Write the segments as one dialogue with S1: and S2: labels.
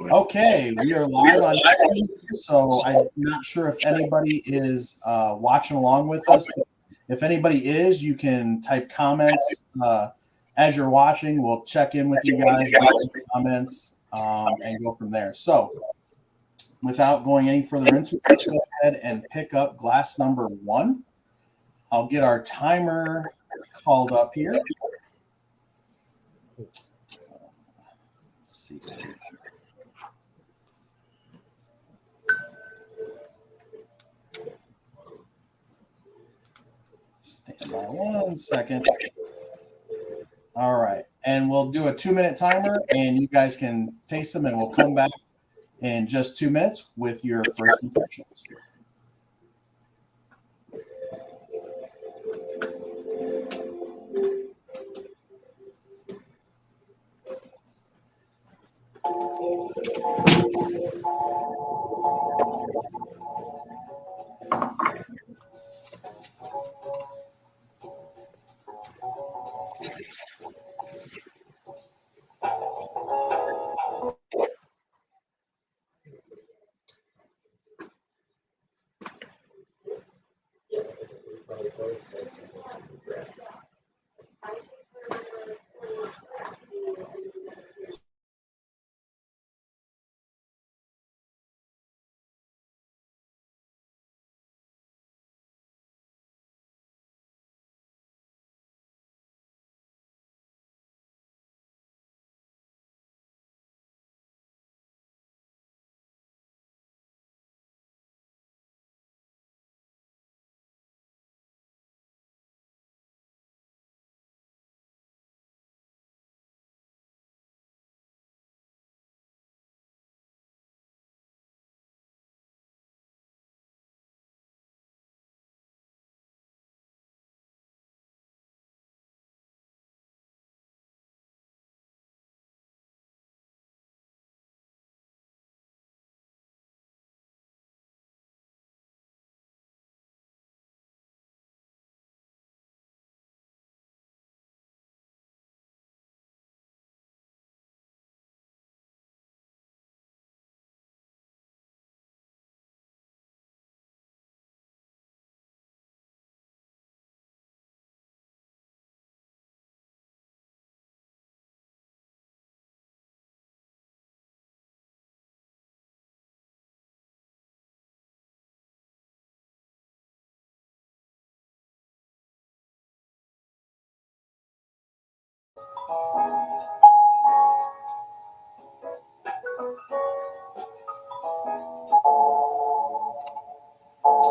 S1: Okay, we are live on YouTube, so I'm not sure if anybody is watching along with us. If anybody is, you can type comments as you're watching. We'll check in with you guys, comments, and go from there. So, without going any further into it, let's go ahead and pick up glass number 1. I'll get our timer called up here. Let's see. Stand by 1 second. All right. And we'll do a 2-minute timer, and you guys can taste them, and we'll come back in just 2 minutes with your first impressions.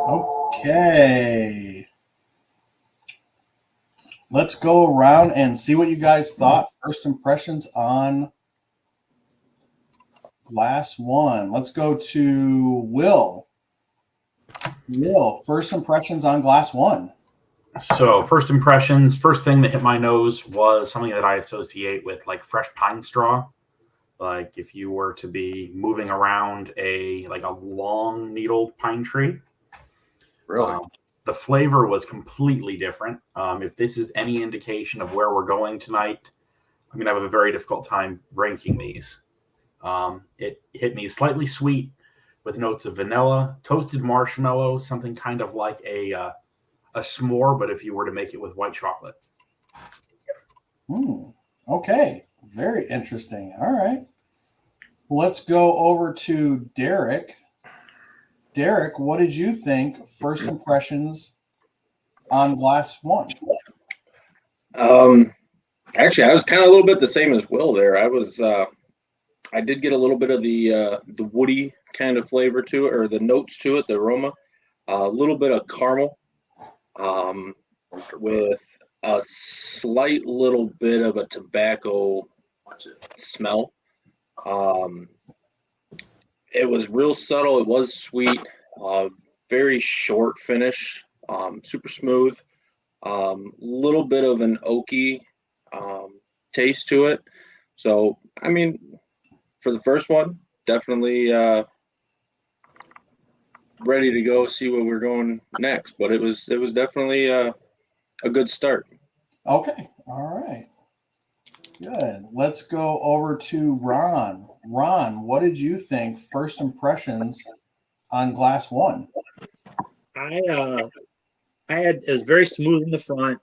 S1: Okay. Let's go around and see what you guys thought. First impressions on glass 1. Let's go to Will. Will, first impressions on glass 1.
S2: So first impressions, first thing that hit my nose was something that I associate with like fresh pine straw. Like if you were to be moving around a long needled pine tree.
S3: Really?
S2: The flavor was completely different. If this is any indication of where we're going tonight, I'm going to have a very difficult time ranking these. It hit me slightly sweet with notes of vanilla, toasted marshmallow, something kind of like a s'more, but if you were to make it with white chocolate.
S1: Okay. Very interesting. All right. Let's go over to Derek. Derek, what did you think? First impressions on glass 1.
S3: Actually, I was kind of a little bit the same as Will there. I did get a little bit of the woody kind of flavor to it, or the notes to it, the aroma. A little bit of caramel, with a slight little bit of a tobacco smell. It was real subtle. It was sweet. Very short finish. Super smooth. Little bit of an oaky taste to it. So, I mean, for the first one, definitely ready to go see where we're going next. But it was definitely a good start.
S1: Okay. All right. Good. Let's go over to Ron. Ron, what did you think? First impressions on glass one.
S4: I had it was very smooth in the front.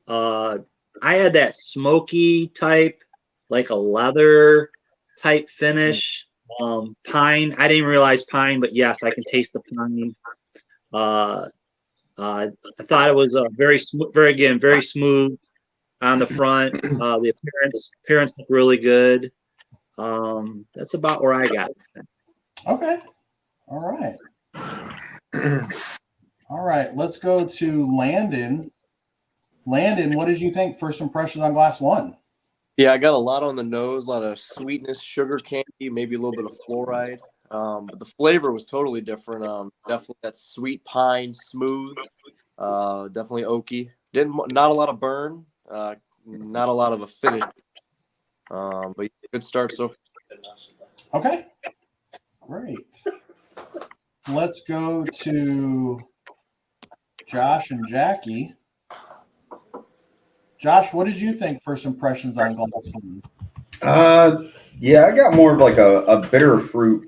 S4: I had that smoky type, like a leather type finish. Pine. I didn't realize pine, but yes, I can taste the pine. I thought it was very smooth, very smooth on the front. The appearance looked really good. That's about where I got it.
S1: Okay. All right. All right. Let's go to Landon. Landon, what did you think? First impressions on glass one.
S5: Yeah, I got a lot on the nose, a lot of sweetness, sugar candy, maybe a little bit of fluoride. But the flavor was totally different. Definitely that sweet pine, smooth, definitely oaky. Not a lot of burn, not a lot of a finish. But good start so far.
S1: Okay. Great. Let's go to Josh and Jackie. Josh, what did you think? First impressions on glass one.
S6: Yeah, I got more of like a bitter fruit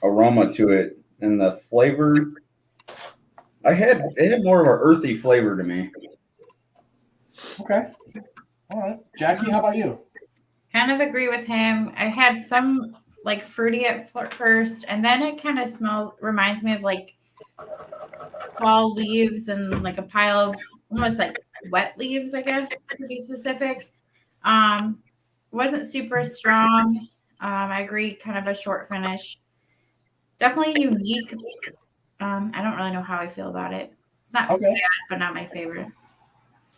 S6: aroma to it, and the flavor. It had more of an earthy flavor to me.
S1: Okay. All right. Jackie, how about you?
S7: Kind of agree with him. I had some like fruity at first, and then it kind of reminds me of like fall leaves and like a pile of almost like wet leaves, I guess, to be specific. Wasn't super strong. I agree, kind of a short finish. Definitely unique. I don't really know how I feel about it. It's not bad, but not my favorite.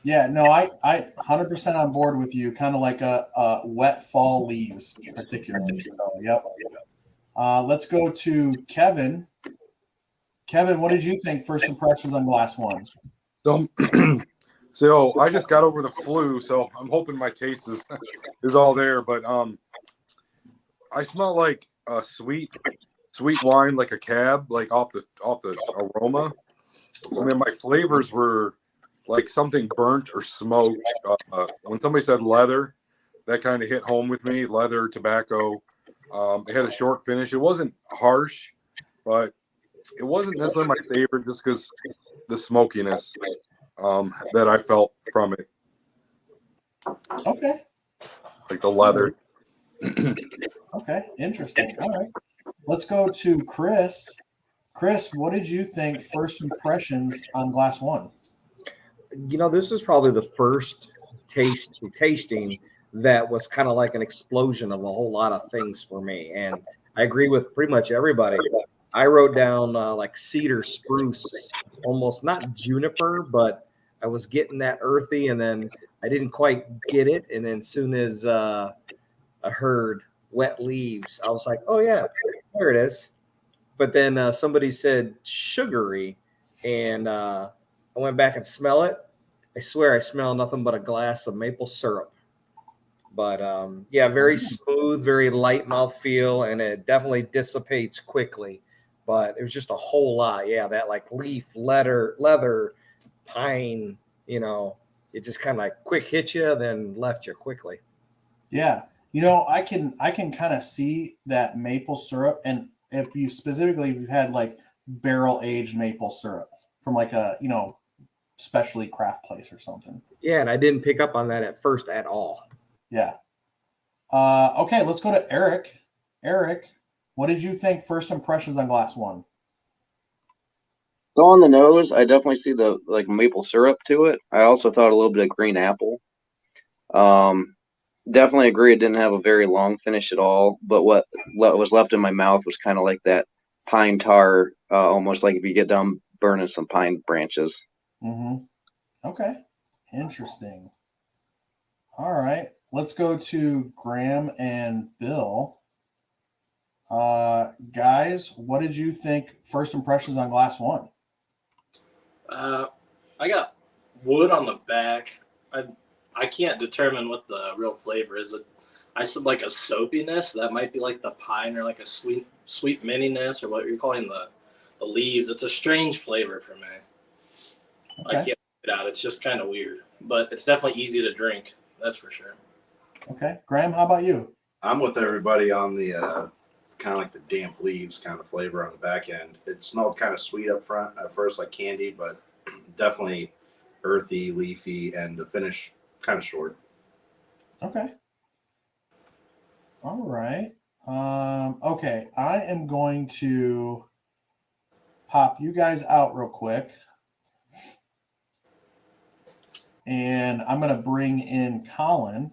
S1: Yeah, no, I 100% on board with you. Kind of like a wet fall leaves, particularly. So, yep. Let's go to Kevin. Kevin, what did you think? First impressions on glass one.
S8: So I just got over the flu, so I'm hoping my taste is all there. But I smell like a sweet wine, like a cab, like off the aroma. And then my flavors were like something burnt or smoked. When somebody said leather, that kind of hit home with me. Leather, tobacco. It had a short finish. It wasn't harsh, but it wasn't necessarily my favorite just because the smokiness that I felt from it.
S1: Okay.
S8: Like the leather.
S1: Okay, interesting. All right. Let's go to Chris. Chris, what did you think? First impressions on glass one.
S9: This is probably the first tasting that was kind of like an explosion of a whole lot of things for me. And I agree with pretty much everybody. I wrote down like cedar spruce, almost not juniper, but I was getting that earthy, and then I didn't quite get it. And then as soon as I heard wet leaves, I was like, oh yeah, there it is. But then somebody said sugary, and I went back and smell it. I swear I smell nothing but a glass of maple syrup. But yeah, very smooth, very light mouthfeel, and it definitely dissipates quickly. But it was just a whole lot. Yeah, that like leaf, leather, pine, it just kind of like quick hit you, then left you quickly.
S1: Yeah. I can kind of see that maple syrup, and if you had like barrel aged maple syrup from like a, specialty craft place or something.
S9: Yeah, and I didn't pick up on that at first at all.
S1: Yeah. Okay, let's go to Eric. Eric, what did you think? First impressions on glass one.
S3: So on the nose, I definitely see the like maple syrup to it. I also thought a little bit of green apple. Definitely agree it didn't have a very long finish at all, but what was left in my mouth was kind of like that pine tar, almost like if you get done burning some pine branches.
S1: Mm-hmm. Okay. Interesting. All right. Let's go to Graham and Bill. Guys, what did you think? First impressions on glass one.
S10: I got wood on the back. I can't determine what the real flavor is. I said like a soapiness. That might be like the pine or like a sweet mininess or what you're calling the leaves. It's a strange flavor for me. Okay. I can't get it out. It's just kind of weird, but it's definitely easy to drink. That's for sure.
S1: Okay. Graham, how about you?
S11: I'm with everybody on the kind of like the damp leaves kind of flavor on the back end. It smelled kind of sweet up front at first, like candy, but definitely earthy, leafy, and the finish kind of short.
S1: Okay. All right. Okay. I am going to pop you guys out real quick. And I'm going to bring in Colin.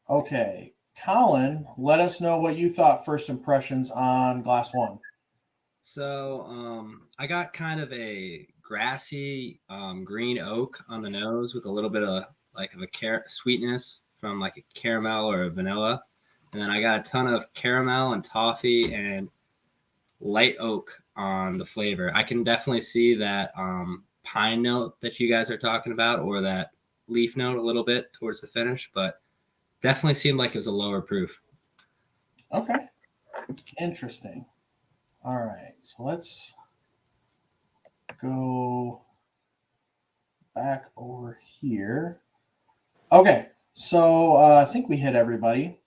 S1: Okay. Colin, let us know what you thought first impressions on Glass One.
S12: So I got kind of a grassy green oak on the nose with a little bit of a sweetness from like a caramel or a vanilla. And then I got a ton of caramel and toffee and light oak on the flavor. I can definitely see that pine note that you guys are talking about, or that leaf note a little bit towards the finish, but definitely seemed like it was a lower proof.
S1: Okay. Interesting. All right. So let's go back over here. Okay. So I think we hit everybody.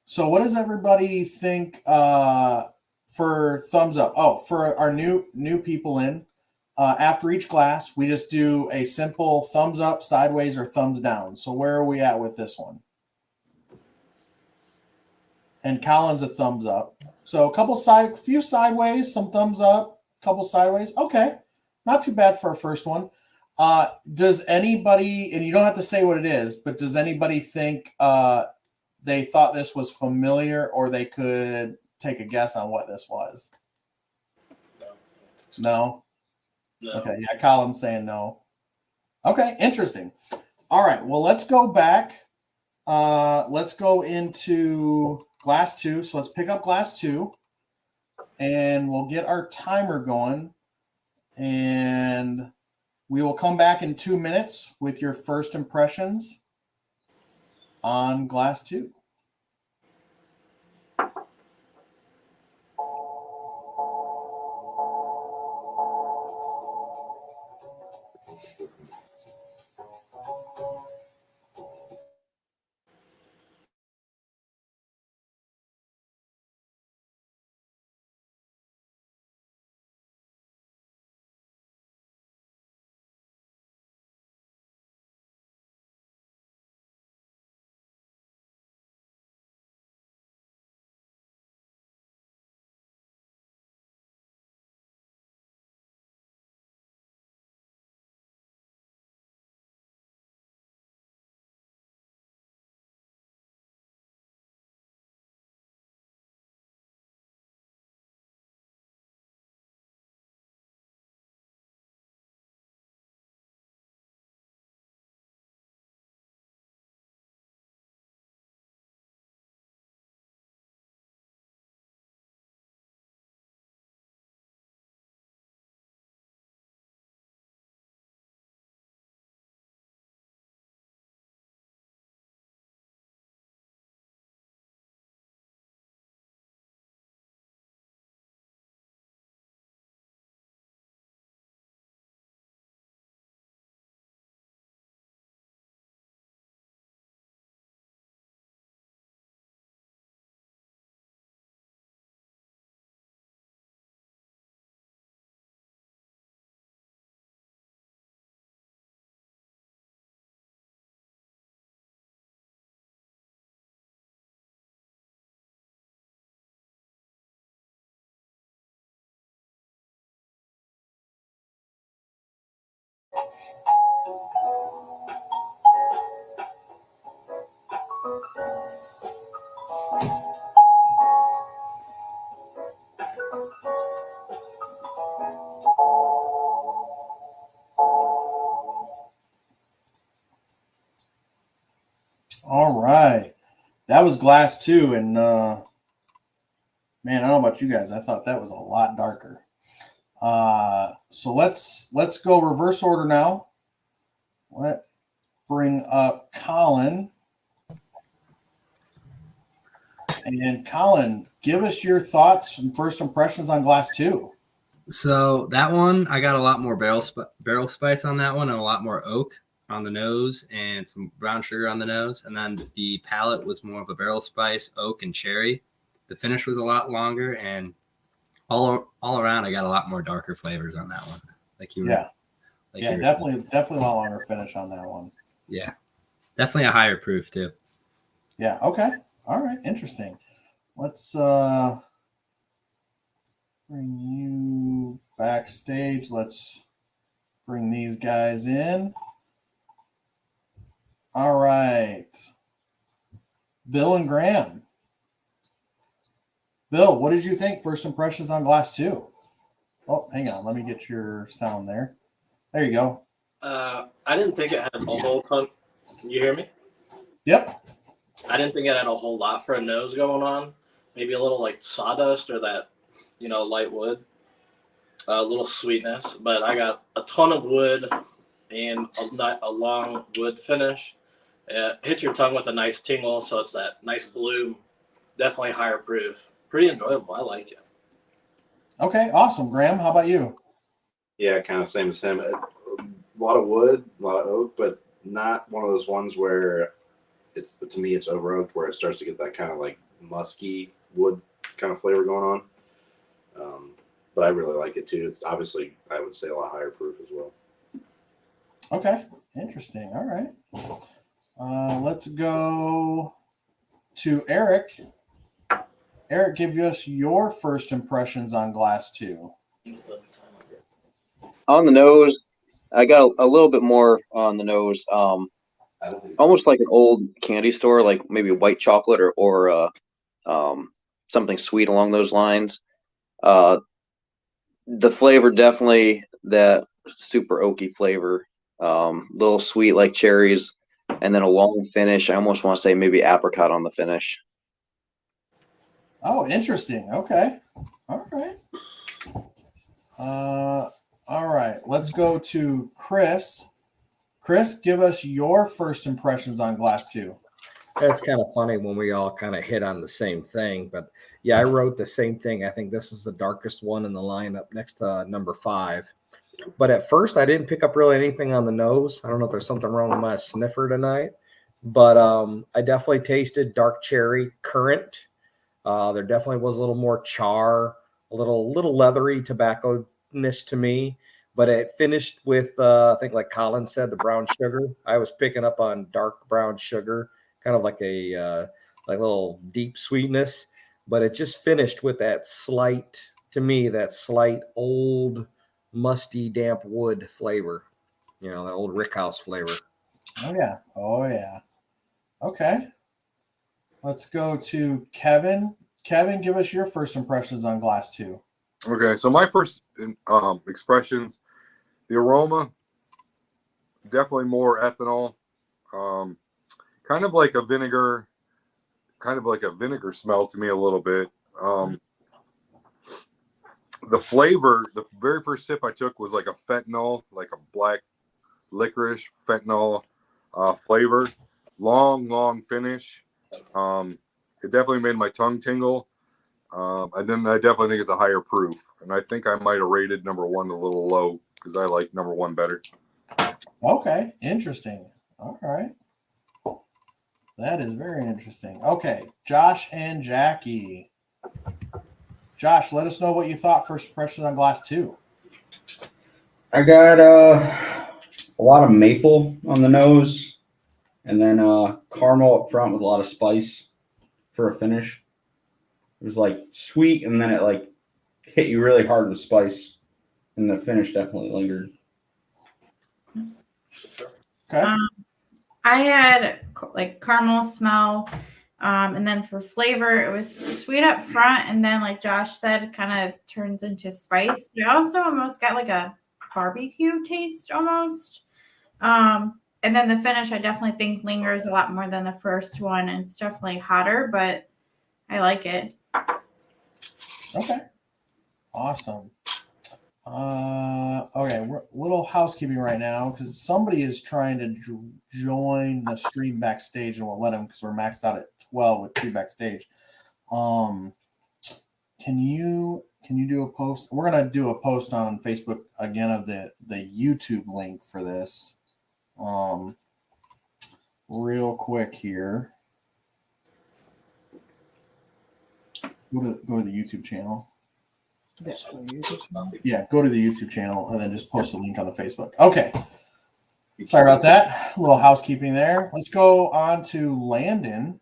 S1: So what does everybody think for thumbs up? Oh, for our new people in, after each glass, we just do a simple thumbs up, sideways, or thumbs down. So where are we at with this one? And Colin's a thumbs up. So a few sideways, some thumbs up, couple sideways. Okay, not too bad for our first one. Does anybody, and you don't have to say what it is, but does anybody think they thought this was familiar, or they could take a guess on what this was? No?
S10: No.
S1: Okay, yeah, Colin's saying no. Okay, interesting. All right, well, let's go back. Let's go into glass 2. So let's pick up glass 2, and we'll get our timer going, and we will come back in 2 minutes with your first impressions on glass 2. All right. That was glass 2, and man, I don't know about you guys. I thought that was a lot darker. So let's go reverse order now. Let's bring up Colin. And Colin, give us your thoughts and first impressions on glass 2.
S12: So that one, I got a lot more barrel spice on that one, and a lot more oak on the nose, and some brown sugar on the nose. And then the palate was more of a barrel spice, oak, and cherry. The finish was a lot longer, and all around, I got a lot more darker flavors on that one. Like you,
S1: Yeah,
S12: like
S1: yeah,
S12: you were,
S1: definitely a lot longer finish on that one.
S12: yeah, definitely a higher proof too.
S1: Yeah. Okay. All right. Interesting. Let's bring you backstage. Let's bring these guys in. All right. Bill and Graham. Bill, what did you think? First impressions on Glass 2? Oh, hang on. Let me get your sound there. There you go.
S10: I didn't think it had a whole ton. Can you hear me?
S1: Yep.
S10: I didn't think it had a whole lot for a nose going on. Maybe a little like sawdust or that, light wood. A little sweetness, but I got a ton of wood and a long wood finish. Hit your tongue with a nice tingle, so it's that nice bloom. Definitely higher proof. Pretty enjoyable. I like it.
S1: Okay, awesome. Graham, how about you?
S11: Yeah, kind of same as him. A lot of wood, a lot of oak, but not one of those ones where to me it's over oaked, where it starts to get that kind of like musky wood kind of flavor going on. But I really like it too. It's obviously, I would say, a lot higher proof as well.
S1: Okay, interesting. All right. Let's go to Eric. Eric, give us your first impressions on Glass 2.
S13: On the nose, I got a little bit more on the nose. Almost like an old candy store, like maybe white chocolate or something sweet along those lines. The flavor, definitely that super oaky flavor. Little sweet like cherries, and then a long finish. I almost want to say maybe apricot on the finish.
S1: Oh, interesting. Okay. All right. All right. Let's go to Chris. Chris, give us your first impressions on Glass 2.
S9: It's kind of funny when we all kind of hit on the same thing, but yeah, I wrote the same thing. I think this is the darkest one in the lineup next to number 5. But at first, I didn't pick up really anything on the nose. I don't know if there's something wrong with my sniffer tonight, but I definitely tasted dark cherry currant. There definitely was a little more char, a little leathery tobacco-ness to me, but it finished with I think, like Colin said, the brown sugar. I was picking up on dark brown sugar, kind of like a like little deep sweetness, but it just finished with that slight, to me, that slight old musty damp wood flavor, that old rickhouse flavor.
S1: Oh yeah. Okay, let's go to Kevin. Kevin, give us your first impressions on Glass 2.
S8: Okay, so my first expressions, the aroma, definitely more ethanol, kind of like a vinegar smell to me a little bit. The flavor, the very first sip I took was like a fentanyl, like a black licorice fentanyl flavor. Long finish. It definitely made my tongue tingle. I definitely think it's a higher proof. And I think I might have rated number 1 a little low because I like number 1 better.
S1: Okay, interesting. All right. That is very interesting. Okay, Josh and Jackie. Josh, let us know what you thought first impressions on Glass 2.
S6: I got a lot of maple on the nose, and then caramel up front with a lot of spice for a finish. It was like sweet, and then it like hit you really hard with spice, and the finish definitely lingered.
S1: Okay.
S7: I had like caramel smell, and then for flavor, it was sweet up front, and then like Josh said, kind of turns into spice. But I also almost got like a barbecue taste almost. And then the finish, I definitely think lingers a lot more than the first one, and it's definitely hotter, but I like it.
S1: Okay. Awesome. Okay, we're a little housekeeping right now because somebody is trying to join the stream backstage, and we'll let them because we're maxed out at 12 with 2 backstage. Can you Can you do a post? We're gonna do a post on Facebook again of the YouTube link for this. Real quick here. Go to the YouTube channel. Yeah, go to the YouTube channel and then just post a link on the Facebook. Okay. Sorry about that. A little housekeeping there. Let's go on to Landon.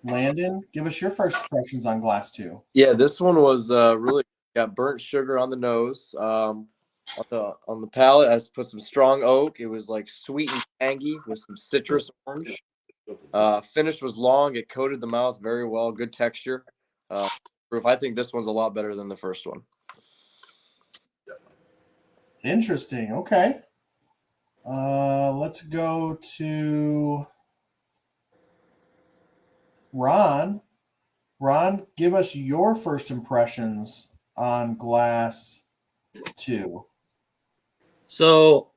S1: Landon, give us your first impressions on Glass 2.
S5: Yeah, this one was really got burnt sugar on the nose. On the palate, I put some strong oak. It was like sweet and tangy with some citrus orange. Finish was long. It coated the mouth very well. Good texture. Proof. I think this one's a lot better than the first one.
S1: Interesting. Okay. Let's go to Ron. Ron, give us your first impressions on Glass 2.
S4: So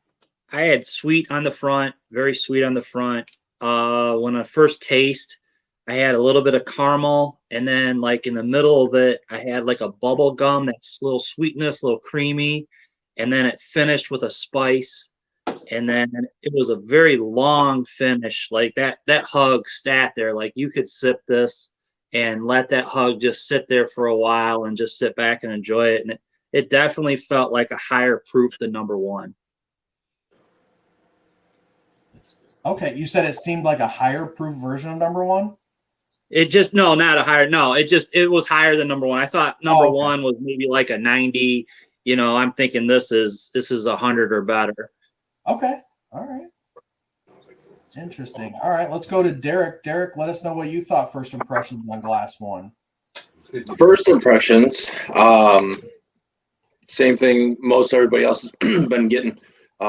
S4: I had sweet on the front, very sweet on the front. When I first taste, I had a little bit of caramel, and then like in the middle of it, I had like a bubble gum, that's a little sweetness, a little creamy, and then it finished with a spice, and then it was a very long finish. Like that hug sat there, like you could sip this and let that hug just sit there for a while and just sit back and enjoy it, and it definitely felt like a higher proof than number one.
S1: Okay, you said it seemed like a higher proof version of number one?
S4: It just not a higher. No, it was higher than number one. I thought number one was maybe like a 90. I'm thinking this is 100 or better.
S1: Okay, all right. Interesting. All right, let's go to Derek. Derek, let us know what you thought first impressions on Glass 1.
S3: First impressions, same thing most everybody else has been getting.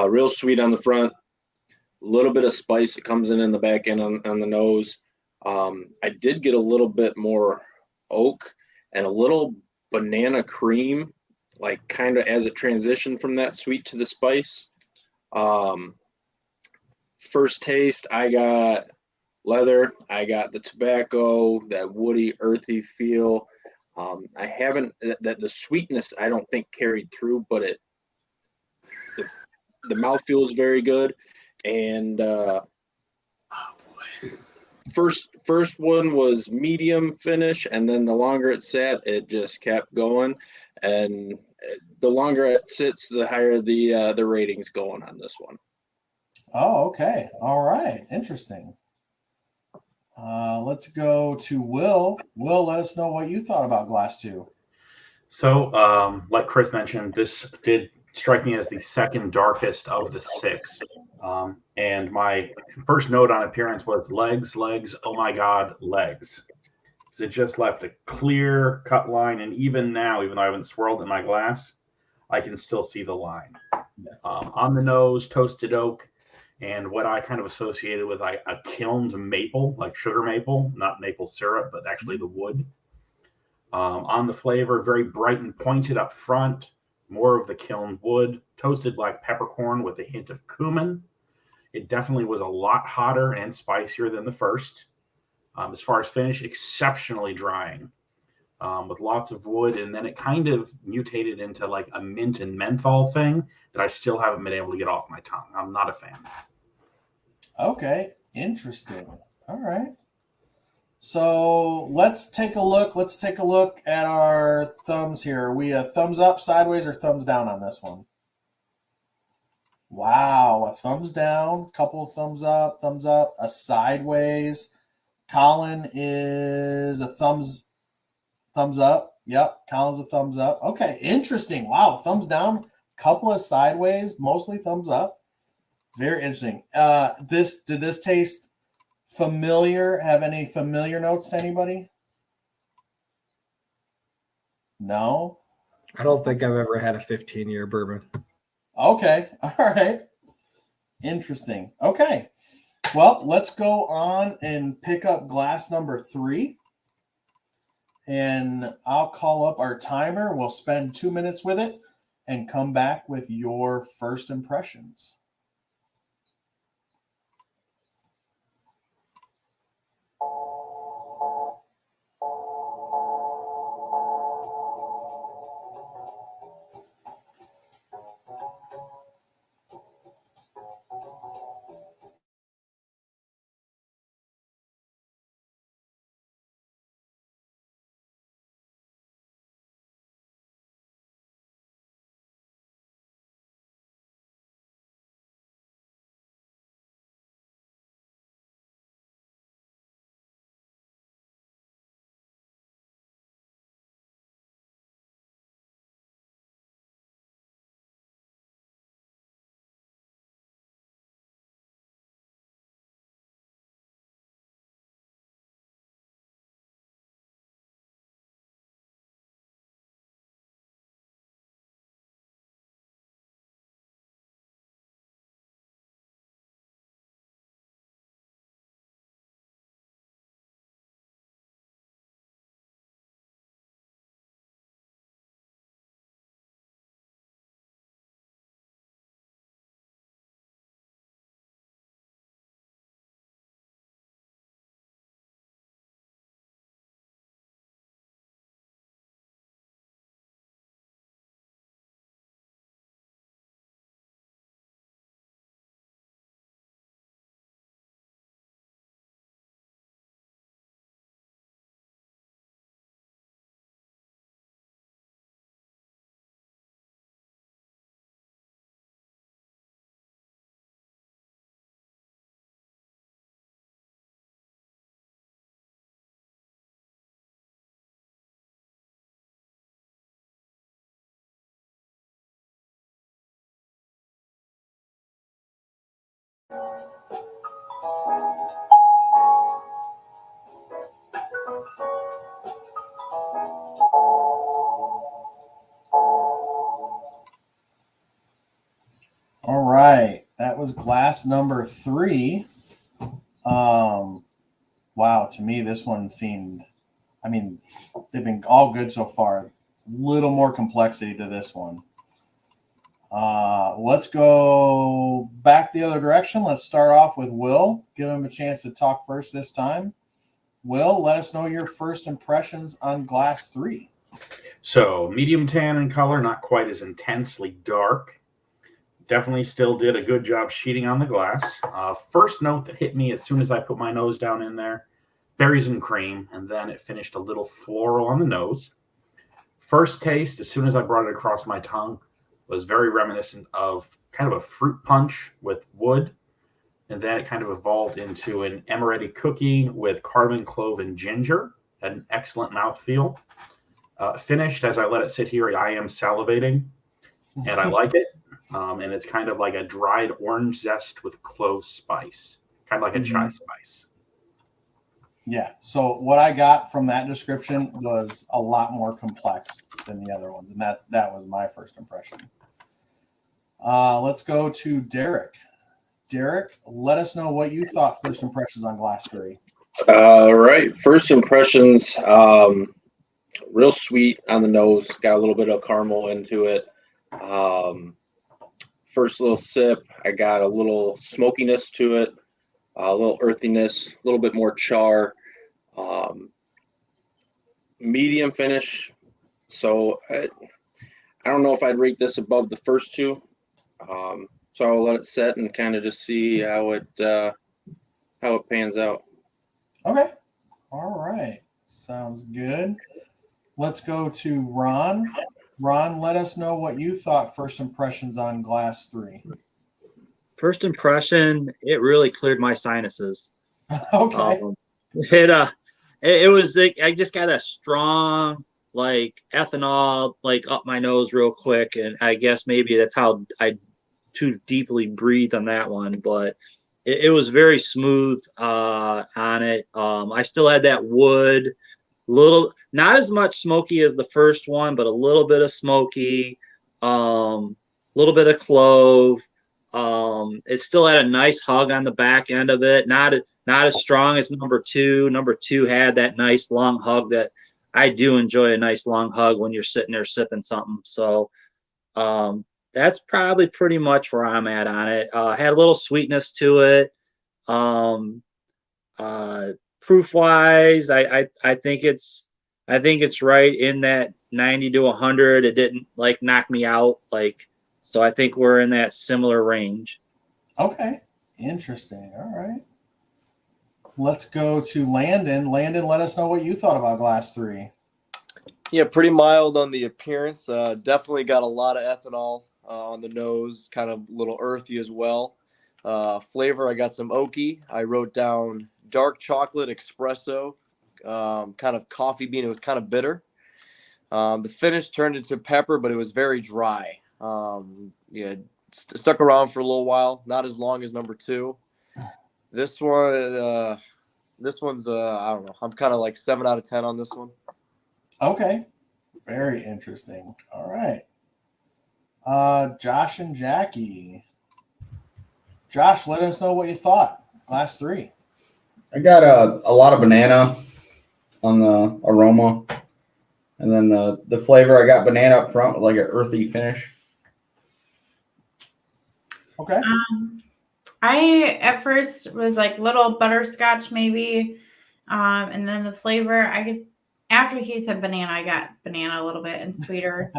S3: Real sweet on the front, a little bit of spice that comes in the back end on the nose. I did get a little bit more oak and a little banana cream, like kind of as it transitioned from that sweet to the spice. First taste, I got leather, I got the tobacco, that woody, earthy feel. I haven't that the sweetness I don't think carried through, but the mouthfeel is very good. And first one was medium finish, and then the longer it sat, it just kept going. And the longer it sits, the higher the ratings going on this one.
S1: Oh, okay. All right. Interesting. Let's go to Will. Will, let us know what you thought about Glass 2.
S2: So, like Chris mentioned, this did strike me as the second darkest of the six. And my first note on appearance was legs, oh my God, legs. Because it just left a clear cut line. And even now, even though I haven't swirled in my glass, I can still see the line. On the nose, toasted oak, and what I kind of associated with a kilned maple, like sugar maple, not maple syrup, but actually the wood. On the flavor, very bright and pointed up front, more of the kiln wood, toasted black peppercorn with a hint of cumin. It definitely was a lot hotter and spicier than the first. As far as finish, exceptionally drying, with lots of wood, and then it kind of mutated into like a mint and menthol thing that I still haven't been able to get off my tongue. I'm not a fan.
S1: Okay, interesting. All right. So let's take a look. Let's take a look at our thumbs here. Are we a thumbs up, sideways, or thumbs down on this one? Wow, a thumbs down, couple of thumbs up, a sideways. Colin is a thumbs up. Yep, Colin's a thumbs up. Okay, interesting. Wow, thumbs down, couple of sideways, mostly thumbs up. Very interesting. Did this taste familiar? Have any familiar notes to anybody? No?
S9: I don't think I've ever had a 15-year bourbon.
S1: Okay. All right. Interesting. Okay. Well, let's go on and pick up glass number 3. And I'll call up our timer. We'll spend 2 minutes with it and come back with your first impressions. All right, that was glass number 3. Wow, to me this one seemed, I mean, they've been all good so far. Little more complexity to this one. Let's go back the other direction. Let's start off with Will. Give him a chance to talk first this time. Will, let us know your first impressions on glass 3.
S2: So medium tan in color, not quite as intensely dark. Definitely still did a good job sheeting on the glass. First note that hit me as soon as I put my nose down in there, berries and cream, and then it finished a little floral on the nose. First taste, as soon as I brought it across my tongue, was very reminiscent of kind of a fruit punch with wood, and then it kind of evolved into an amaretti cookie with cardamom, clove, and ginger. Had an excellent mouthfeel. Finished, as I let it sit here, I am salivating, and I like it. And it's kind of like a dried orange zest with clove spice, kind of like a chai spice.
S1: Yeah. So what I got from that description was a lot more complex than the other ones, and that was my first impression. Let's go to Derek. Derek, let us know what you thought first impressions on glass 3.
S3: All right, first impressions, real sweet on the nose. Got a little bit of caramel into it. First little sip, I got a little smokiness to it, a little earthiness, a little bit more char. Medium finish. So I don't know if I'd rate this above the first two. So I'll let it set and kind of just see how it pans out.
S1: Okay. All right. Sounds good. Let's go to Ron. Ron, let us know what you thought first impressions on glass 3.
S4: First impression, it really cleared my sinuses.
S1: Okay.
S4: It was like I just got a strong like ethanol like up my nose real quick, and I guess maybe that's how I too deeply breathed on that one, but it was very smooth on it. I still had that wood, little not as much smoky as the first one, but a little bit of smoky, little bit of clove. It still had a nice hug on the back end of it. Not as strong as number 2. Number 2 had that nice long hug that I do enjoy, a nice long hug when you're sitting there sipping something. So that's probably pretty much where I'm at on it. Had a little sweetness to it. Proof wise, I think it's right in that 90 to 100. It didn't like knock me out like. So I think we're in that similar range.
S1: Okay. Interesting. All right. Let's go to Landon. Landon, let us know what you thought about glass 3.
S5: Yeah, pretty mild on the appearance. Definitely got a lot of ethanol on the nose, kind of a little earthy as well. Flavor, I got some oaky. I wrote down dark chocolate espresso, kind of coffee bean. It was kind of bitter. The finish turned into pepper, but it was very dry. Stuck around for a little while, not as long as number 2. This one's I don't know. I'm kind of like 7 out of 10 on this one.
S1: Okay. Very interesting. All right. Josh and Jackie. Josh, let us know what you thought. Glass 3.
S6: I got a lot of banana on the aroma. And then the flavor, I got banana up front with like an earthy finish.
S1: Okay.
S7: I at first was like little butterscotch maybe, and then the flavor after he said banana, I got banana a little bit and sweeter.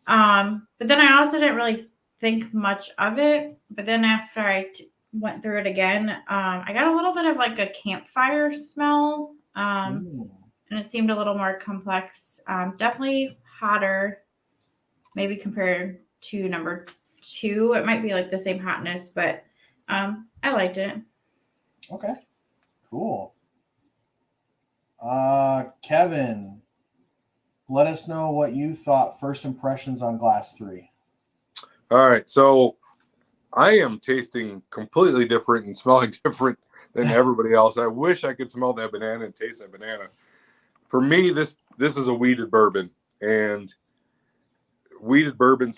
S7: But then I also didn't really think much of it. But then after I went through it again, I got a little bit of like a campfire smell, and it seemed a little more complex. Definitely hotter, maybe compared to number 2. It might be like the same hotness, but I liked it.
S1: Okay. Cool. Kevin, let us know what you thought first impressions on glass 3.
S8: All right. So I am tasting completely different and smelling different than everybody else. I wish I could smell that banana and taste that banana. For me, this is a weeded bourbon, and weeded bourbon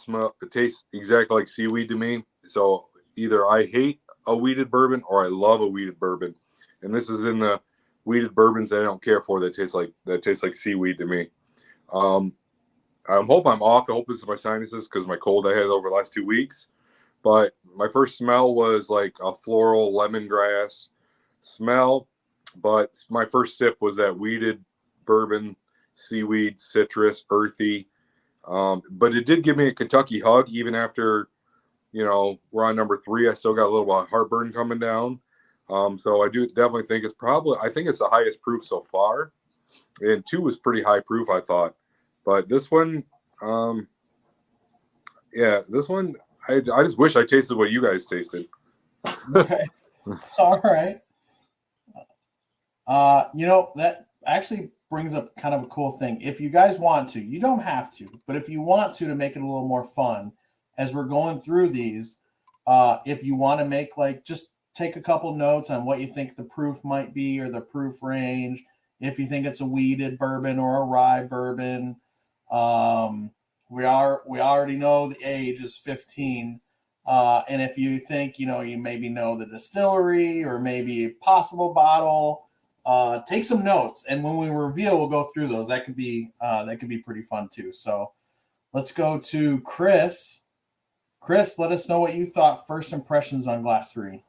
S8: tastes exactly like seaweed to me. So either I hate a weeded bourbon or I love a weeded bourbon, and this is in the weeded bourbons that I don't care for that taste like seaweed to me. I hope I'm off. I hope it's my sinuses because my cold I had over the last 2 weeks. But my first smell was like a floral lemongrass smell. But my first sip was that weeded bourbon, seaweed, citrus, earthy. But it did give me a Kentucky hug even after, we're on number 3. I still got a little bit of heartburn coming down. So I do definitely think I think it's the highest proof so far. And 2 was pretty high proof, I thought. But this one, this one, I just wish I tasted what you guys tasted.
S1: Okay. All right. That actually brings up kind of a cool thing. If you guys want to, you don't have to, but if you want to make it a little more fun, as we're going through these, if you want to make just take a couple notes on what you think the proof might be or the proof range. If you think it's a weeded bourbon or a rye bourbon, we already know the age is 15. And if you think, you maybe know the distillery or maybe a possible bottle, take some notes. And when we reveal, we'll go through those. That could be pretty fun too. So let's go to Chris. Chris, let us know what you thought. First impressions on Glass 3.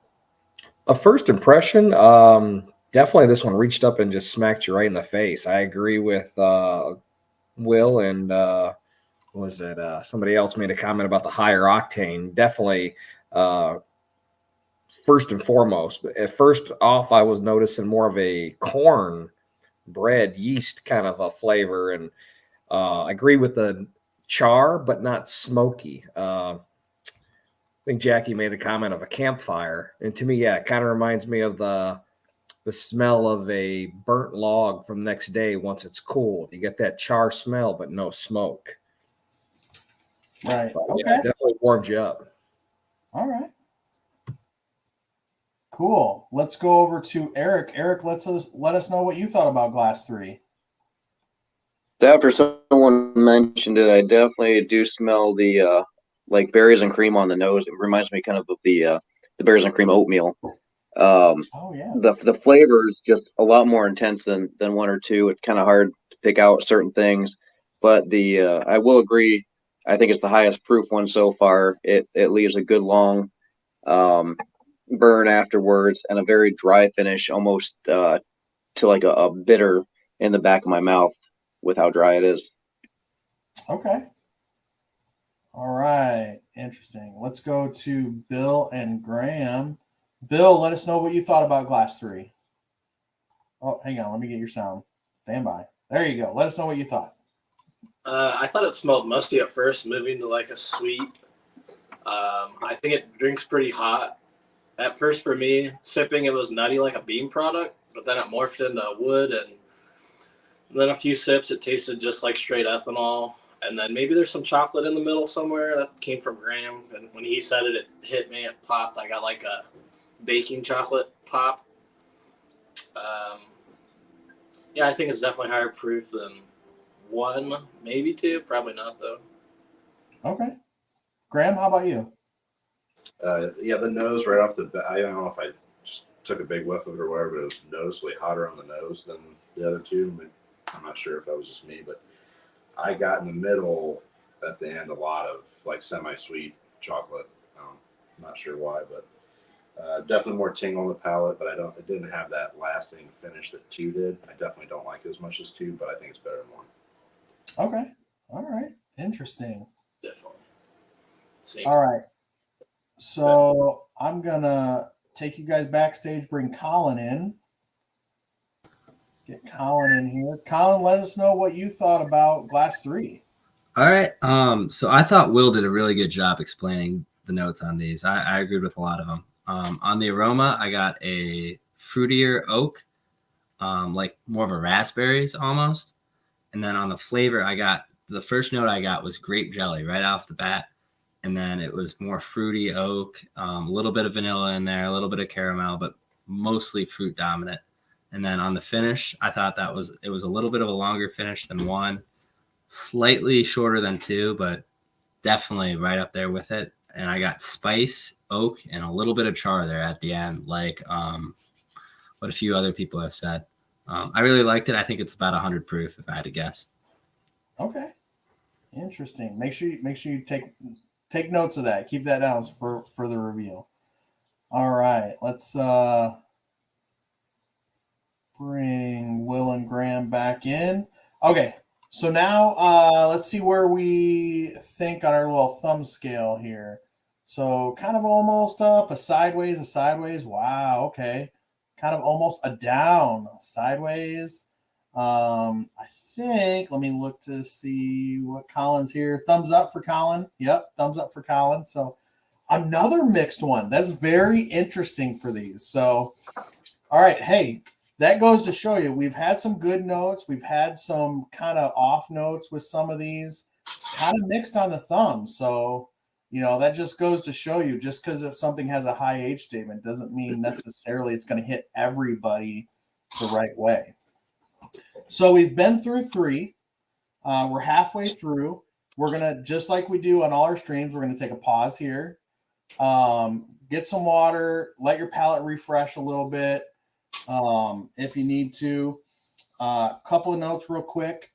S9: A first impression, definitely this one reached up and just smacked you right in the face. I agree with Will and was it somebody else made a comment about the higher octane. Definitely, first and foremost. At first off, I was noticing more of a corn bread yeast kind of a flavor, and I agree with the char, but not smoky. I think Jackie made a comment of a campfire, and to me, it kind of reminds me of the smell of a burnt log from the next day once it's cooled. You get that char smell, but no smoke.
S1: Right.
S9: But,
S1: okay.
S9: it definitely warms you up.
S1: All right. Cool. Let's go over to Eric. Eric, let us know what you thought about Glass 3.
S13: After someone mentioned it, I definitely do smell the like berries and cream on the nose. It reminds me kind of the berries and cream oatmeal.
S1: Oh yeah.
S13: The flavor is just a lot more intense than 1 or 2. It's kind of hard to pick out certain things, but I will agree. I think it's the highest proof one so far. It leaves a good long burn afterwards and a very dry finish, almost to like a bitter in the back of my mouth with how dry it is.
S1: Okay. All right. Interesting. Let's go to Bill and Graham. Bill, let us know what you thought about Glass 3. Oh, hang on. Let me get your sound. Stand by. There you go. Let us know what you thought.
S10: I thought it smelled musty at first, moving to like a sweet. I think it drinks pretty hot. At first, for me, sipping, it was nutty like a bean product, but then it morphed into wood, and then a few sips, it tasted just like straight ethanol. And then maybe there's some chocolate in the middle somewhere that came from Graham. And when he said it, it hit me. It popped. I got like a baking chocolate pop. I think it's definitely higher proof than 1, maybe 2. Probably not though.
S1: Okay. Graham, how about you?
S11: The nose right off the bat. I don't know if I just took a big whiff of it or whatever, but it was noticeably hotter on the nose than the other 2. I'm not sure if that was just me, but I got in the middle at the end a lot of like semi-sweet chocolate. Not sure why, but definitely more tingle on the palate. But it didn't have that lasting finish that 2 did. I definitely don't like it as much as 2, but I think it's better than 1.
S1: Okay. All right. Interesting.
S10: Definitely. Same.
S1: All right. So I'm gonna take you guys backstage. Bring Colin in. Get Colin in here. Colin, let us know what you thought about Glass 3.
S12: All right. So I thought Will did a really good job explaining the notes on these. I agreed with a lot of them. On the aroma, I got a fruitier oak, like more of a raspberries almost. And then on the flavor, the first note I got was grape jelly right off the bat. and then it was more fruity oak, a little bit of vanilla in there, a little bit of caramel, but mostly fruit dominant. And then on the finish, I thought it was a little bit of a longer finish than 1, slightly shorter than 2, but definitely right up there with it. And I got spice, oak, and a little bit of char there at the end, like what a few other people have said. I really liked it. I think it's about 100 proof, if I had to guess.
S1: Okay, interesting. Make sure you take notes of that. Keep that down for the review. All right, let's bring Will and Graham back in. Okay, so now let's see where we think on our little thumb scale here. So kind of almost up, a sideways. Wow, okay. Kind of almost a down, sideways. I think, let me look to see what Colin's here. Thumbs up for Colin. Yep, thumbs up for Colin. So another mixed one. That's very interesting for these. So, all right. Hey, that goes to show you we've had some good notes. We've had some kind of off notes with some of these, kind of mixed on the thumb. So, that just goes to show you, just because if something has a high age statement doesn't mean necessarily it's going to hit everybody the right way. So we've been through 3. We're halfway through. We're going to, just like we do on all our streams, we're going to take a pause here, get some water, let your palate refresh a little bit if you need to. Couple of notes real quick.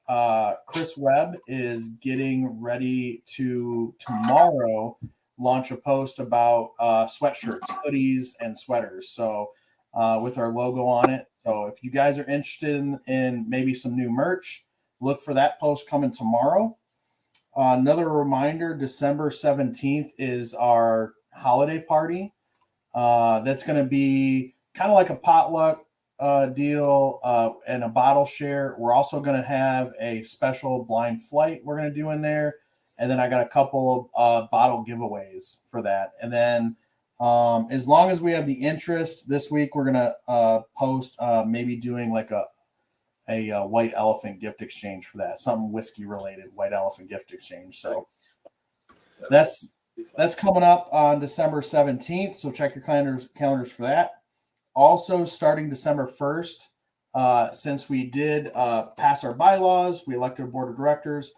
S1: Chris Webb is getting ready to tomorrow launch a post about sweatshirts, hoodies, and sweaters. So with our logo on it. So if you guys are interested in maybe some new merch, look for that post coming tomorrow. Another reminder, December 17th is our holiday party. That's going to be kind of like a potluck deal and a bottle share. We're also going to have a special blind flight we're going to do in there. And then I got a couple of bottle giveaways for that. And then as long as we have the interest this week, we're going to post maybe doing like a white elephant gift exchange for that, something whiskey related, white elephant gift exchange. So that's coming up on December 17th. So check your calendars for that. Also, starting December 1st, since we did pass our bylaws, we elected a board of directors,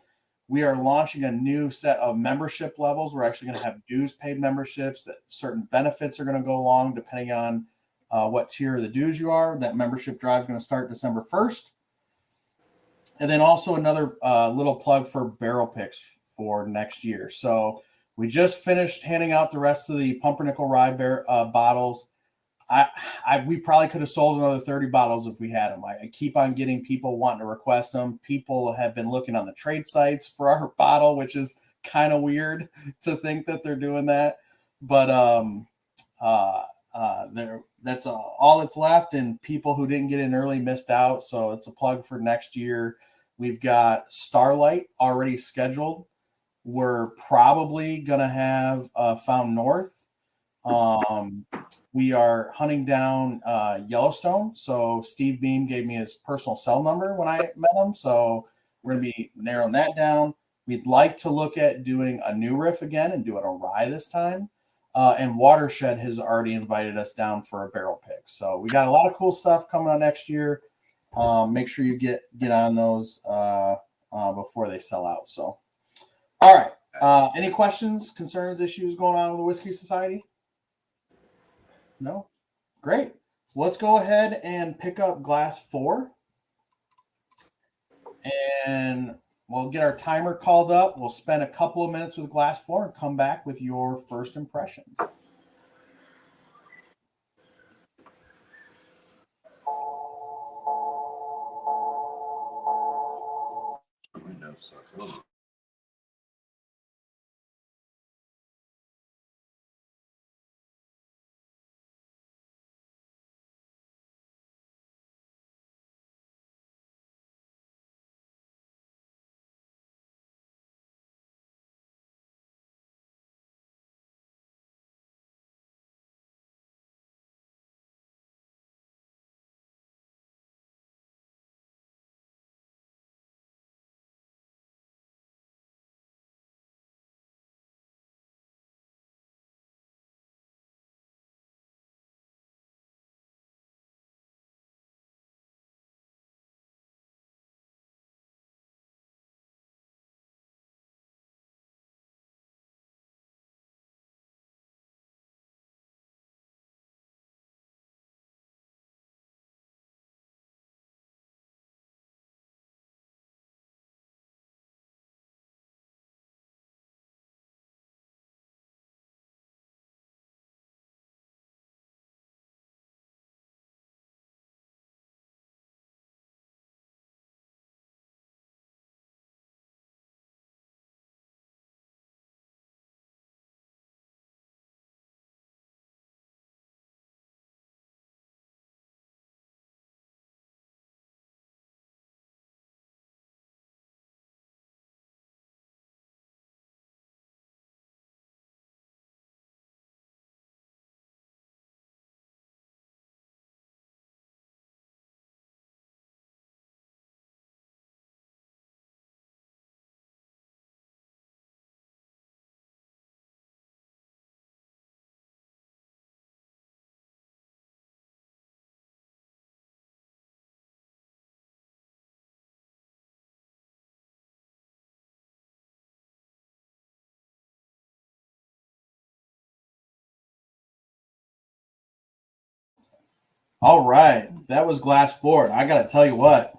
S1: we are launching a new set of membership levels. We're actually going to have dues paid memberships, that certain benefits are going to go along depending on what tier of the dues you are. That membership drive is going to start December 1st. And then also another little plug for barrel picks for next year. So we just finished handing out the rest of the Pumpernickel Rye bottles. We probably could have sold another 30 bottles if we had them. I keep on getting people wanting to request them. People have been looking on the trade sites for our bottle, which is kind of weird to think that they're doing that. But that's all that's left, and people who didn't get in early missed out. So it's a plug for next year. We've got Starlight already scheduled. We're probably going to have Found North. We are hunting down Yellowstone. So Steve Beam gave me his personal cell number when I met him. So we're going to be narrowing that down. We'd like to look at doing a new riff again and doing a rye this time. And Watershed has already invited us down for a barrel pick. So we got a lot of cool stuff coming on next year. Make sure you get on those before they sell out. So, all right. Any questions, concerns, issues going on with the Whiskey Society? No? Great. Let's go ahead and pick up glass 4. And we'll get our timer called up. We'll spend a couple of minutes with glass 4 and come back with your first impressions.
S11: My nose sucks.
S1: All right, that was glass 4. I got to tell you what,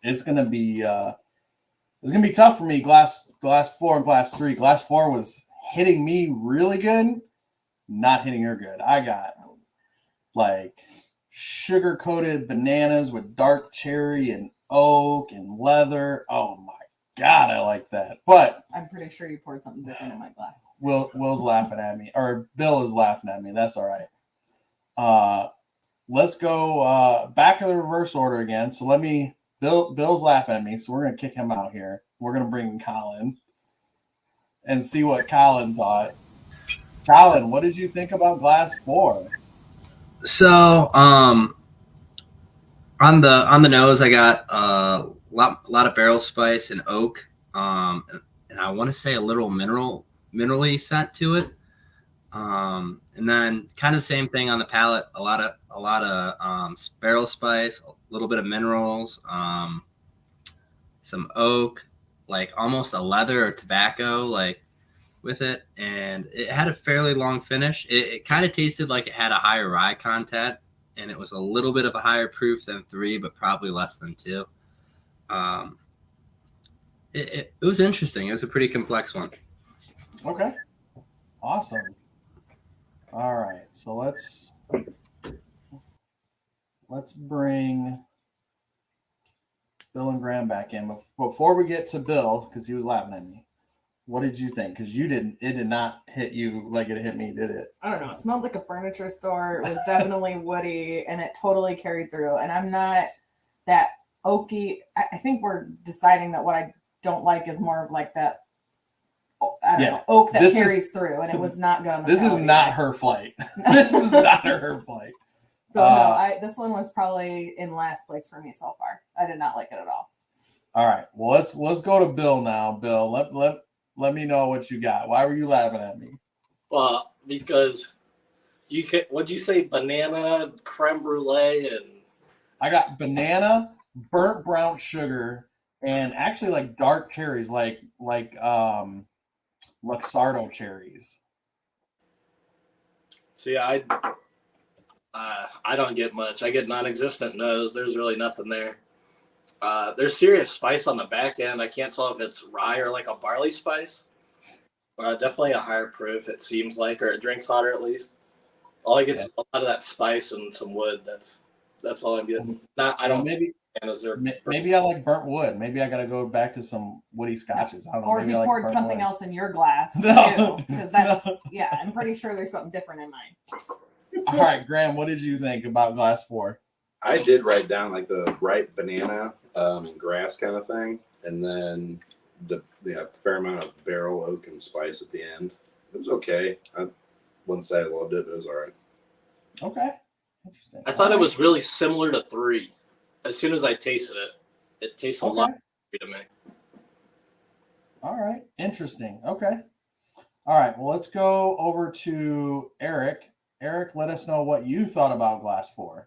S1: it's gonna be tough for me. Glass 4 and glass 3. Glass 4 was hitting me really good, not hitting her good. I got like sugar coated bananas with dark cherry and oak and leather. Oh my God, I like that. But
S14: I'm pretty sure you poured something different in my glass.
S1: Will's laughing at me, or Bill is laughing at me. That's all right. Let's go back in the reverse order again. So Bill's laughing at me, so we're gonna kick him out here. We're gonna bring in Colin and see what Colin thought. Colin, what did you think about glass 4?
S12: So, on the nose, I got a lot of barrel spice and oak, and I want to say a little minerally scent to it. And then kind of the same thing on the palate. A lot of barrel spice, a little bit of minerals, some oak, like almost a leather or tobacco, like with it, and it had a fairly long finish. It kind of tasted like it had a higher rye content, and it was a little bit of a higher proof than 3, but probably less than 2. It was interesting. It was a pretty complex one.
S1: Okay, awesome. All right, so let's bring Bill and Graham back in. Before we get to Bill, because he was laughing at me, what did you think? Because it did not hit you like it hit me, did it?
S14: I don't know. It smelled like a furniture store. It was definitely woody, and it totally carried through. And I'm not that oaky. I think we're deciding that what I don't like is more of like that, I don't know, oak that carries through, and it was not good on the
S1: This is not her flight. This is not her flight.
S14: So no, this one was probably in last place for me so far. I did not like it at all.
S1: All right. Well, let's go to Bill now. Bill, let me know what you got. Why were you laughing at me?
S10: Well, because what'd you say? Banana, creme brulee, and
S1: I got banana, burnt brown sugar, and actually like dark cherries, like Luxardo cherries.
S10: See, I don't get much. I get non-existent nose. There's really nothing there. There's serious spice on the back end. I can't tell if it's rye or like a barley spice. Definitely a higher proof, it seems like, or it drinks hotter at least. All I get is a lot of that spice and some wood. That's all I'm getting. I don't.
S1: Maybe I like burnt wood. Maybe I got to go back to some woody scotches. I don't know.
S14: Or
S1: maybe
S14: he
S1: I like
S14: poured
S1: burnt
S14: something
S1: wood.
S14: else in your glass
S1: No.
S14: too, because that's I'm pretty sure there's something different in mine.
S1: All right, Graham, what did you think about glass 4?
S11: I did write down like the ripe banana and grass kind of thing, and then the fair amount of barrel oak and spice at the end. It was okay. I wouldn't say I loved it, but it was all right.
S1: Okay, interesting.
S10: I thought it was really similar to 3. As soon as I tasted it, it tastes a lot to me.
S1: All right, interesting. Okay. All right, well, let's go over to Eric. Eric, let us know what you thought about glass 4.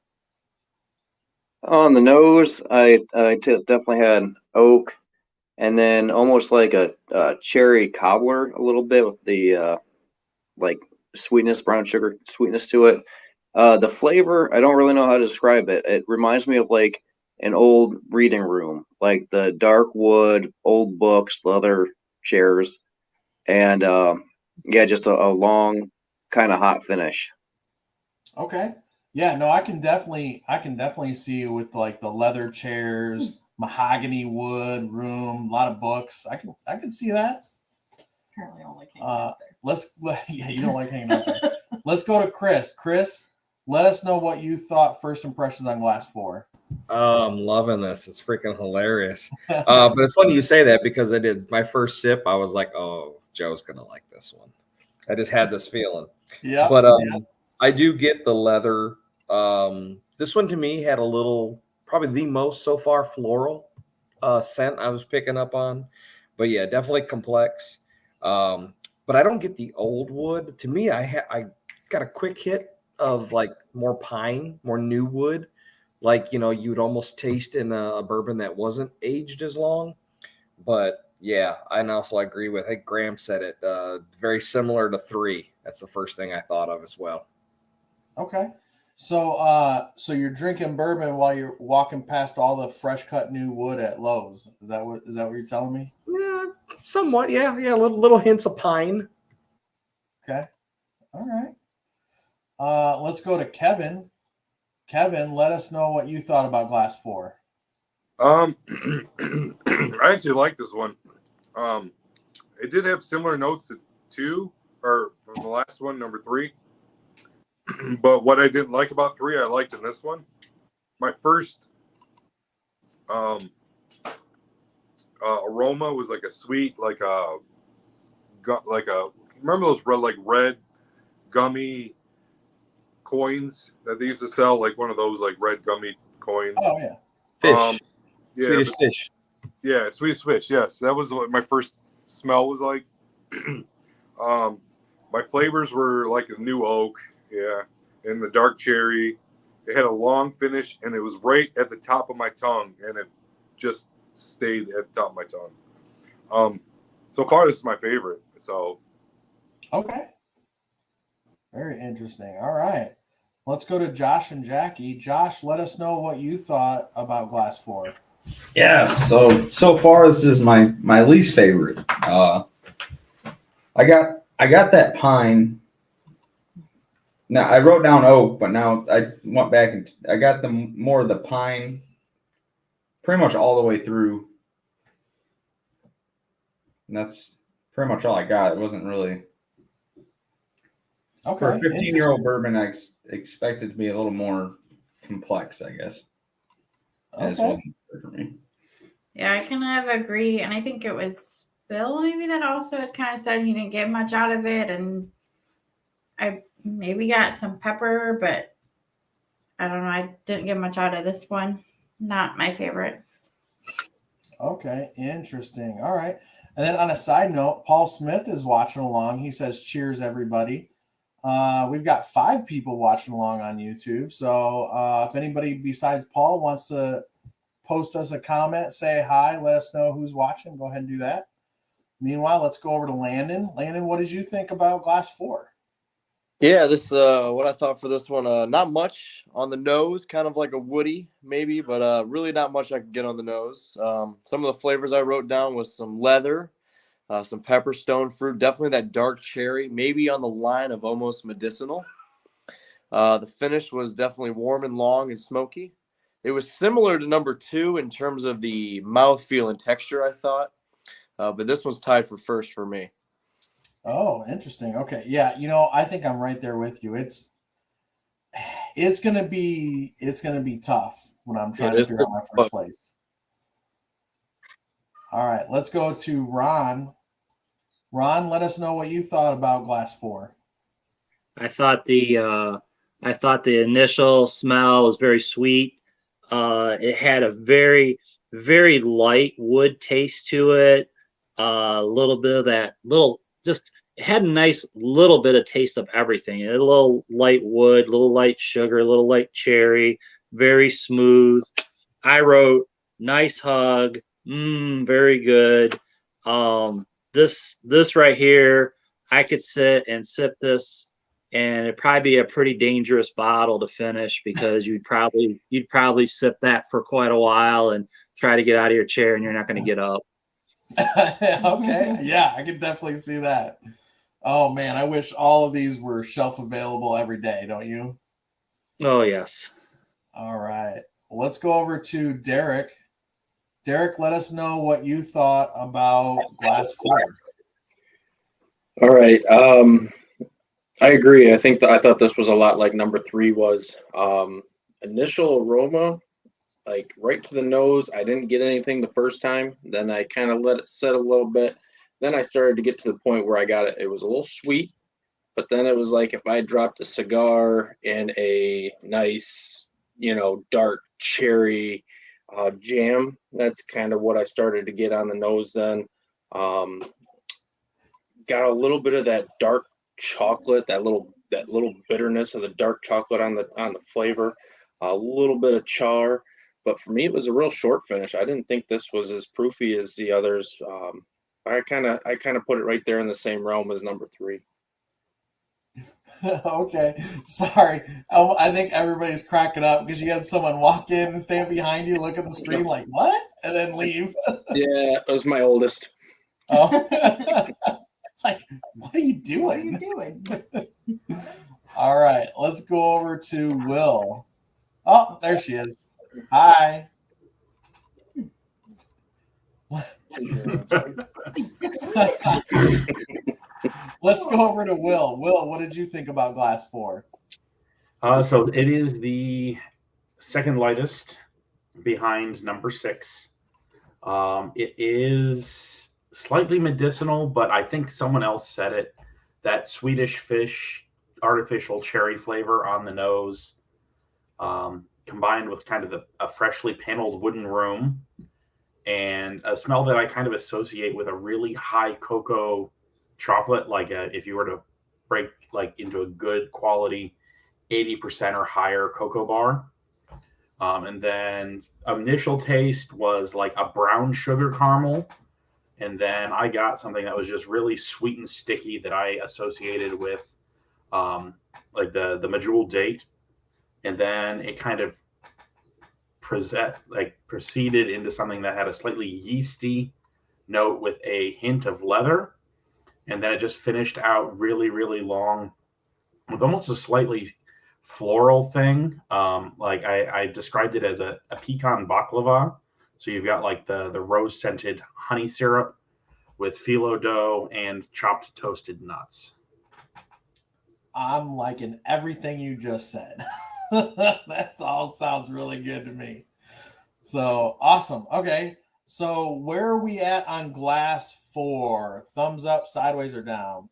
S13: On the nose, I definitely had oak, and then almost like a cherry cobbler a little bit with the like sweetness, brown sugar sweetness to it. The flavor, I don't really know how to describe it. It reminds me of like an old reading room, like the dark wood, old books, leather chairs, and just a long kind of hot finish.
S1: Okay. Yeah, no, I can definitely see you with like the leather chairs, mahogany wood room, a lot of books. I can see that.
S14: Apparently, I don't like hanging out there.
S1: You don't like hanging out there. Let's go to Chris. Chris, let us know what you thought. First impressions on glass 4.
S9: Oh, I'm loving this. It's freaking hilarious. But it's funny you say that because I did my first sip. I was like, oh, Joe's going to like this one. I just had this feeling.
S1: Yeah.
S9: But I do get the leather. This one to me had a little, probably the most so far floral scent I was picking up on. But yeah, definitely complex. But I don't get the old wood. To me, I got a quick hit of like more pine, more new wood. Like, you'd almost taste in a bourbon that wasn't aged as long. But yeah, and also I agree with, I think Graham said it, very similar to 3. That's the first thing I thought of as well.
S1: Okay. So you're drinking bourbon while you're walking past all the fresh cut new wood at Lowe's. Is that what you're telling me?
S9: Yeah, somewhat. Yeah. Little hints of pine.
S1: Okay. All right. Let's go to Kevin. Kevin, let us know what you thought about Glass 4.
S8: I actually like this one. It did have similar notes to 2, or from the last one, number 3. But what I didn't like about 3, I liked in this one. My first aroma was like a sweet, remember those red gummy coins that they used to sell, like one of those like red gummy coins.
S1: Oh yeah,
S9: fish,
S8: yeah,
S9: Swedish fish.
S8: Yeah, Swedish fish. Yes, that was what my first smell was like. My flavors were like a new oak, yeah, and the dark cherry. It had a long finish, and it was right at the top of my tongue, and it just stayed at the top of my tongue. So far, this is my favorite. So,
S1: okay, very interesting. All right, let's go to Josh and Jackie. Josh, let us know what you thought about Glass 4.
S6: Yeah, so far this is my least favorite. I got that pine. Now I wrote down oak, but now I went back and I got more of the pine, pretty much all the way through. And that's pretty much all I got. It wasn't really
S1: okay.
S6: For a 15-year-old bourbon. I expected to be a little more complex, I guess. And this wasn't good for me.
S7: Yeah, I kind of agree. And I think it was Bill maybe that also had kind of said he didn't get much out of it. And I maybe got some pepper, but I don't know. I didn't get much out of this one. Not my favorite.
S1: Okay, interesting. All right. And then on a side note, Paul Smith is watching along. He says, cheers, everybody. We've got 5 people watching along on YouTube. So if anybody besides Paul wants to post us a comment, say hi, let us know who's watching, go ahead and do that. Meanwhile, let's go over to Landon. Landon, what did you think about Glass 4?
S5: Yeah, this what I thought for this one, not much on the nose, kind of like a woody maybe, but really not much I could get on the nose. Some of the flavors I wrote down was some leather, some pepper stone fruit, definitely that dark cherry, maybe on the line of almost medicinal. The finish was definitely warm and long and smoky. It was similar to number 2 in terms of the mouthfeel and texture, I thought, but this one's tied for first for me.
S1: Oh, interesting. Okay. Yeah, I think I'm right there with you. It's gonna be tough when I'm trying to figure out my first place. All right, let's go to Ron. Ron, let us know what you thought about Glass 4.
S4: I thought the initial smell was very sweet. It had a very, very light wood taste to it. A little bit of that it had a nice little bit of taste of everything. It had a little light wood, a little light sugar, a little light cherry, very smooth. I wrote nice hug, very good. This right here, I could sit and sip this, and it'd probably be a pretty dangerous bottle to finish because you'd probably sip that for quite a while and try to get out of your chair, and you're not going to get up.
S1: Okay, yeah, I can definitely see that. Oh man, I wish all of these were shelf available every day, don't you?
S4: Oh yes.
S1: All right, let's go over to Derek. Derek, let us know what you thought about Glass 4.
S3: All right. I agree. I thought this was a lot like number 3 was. Initial aroma, like right to the nose. I didn't get anything the first time. Then I kind of let it set a little bit. Then I started to get to the point where I got it. It was a little sweet, but then it was like if I dropped a cigar in a nice, dark cherry jam. That's kind of what I started to get on the nose then. Got a little bit of that dark chocolate, that little bitterness of the dark chocolate on the flavor, a little bit of char. But for me, it was a real short finish. I didn't think this was as proofy as the others. I kind of put it right there in the same realm as number 3.
S1: Okay, sorry. I think everybody's cracking up because you had someone walk in and stand behind you, look at the screen like, what? And then leave.
S3: Yeah, it was my oldest.
S1: Oh, like, what are you
S14: What are
S1: doing?
S14: you doing?
S1: All right, let's go over to Will. Oh, there she is. Hi. Let's go over to Will. Will, what did you think about Glass 4?
S2: So it is the second lightest behind number 6. It is slightly medicinal, but I think someone else said it. That Swedish fish artificial cherry flavor on the nose, combined with kind of a freshly paneled wooden room, and a smell that I kind of associate with a really high cocoa chocolate. Like if you were to break like into a good quality 80% or higher cocoa bar. And then initial taste was like a brown sugar caramel. And then I got something that was just really sweet and sticky that I associated with like the medjool date. And then it kind of proceeded into something that had a slightly yeasty note with a hint of leather. And then it just finished out really, really long with almost a slightly floral thing. Like I described it as a pecan baklava. So you've got like the rose scented honey syrup with phyllo dough and chopped toasted nuts.
S1: I'm liking everything you just said. That all sounds really good to me. So awesome. Okay. So where are we at on Glass 4? Thumbs up, sideways, or down?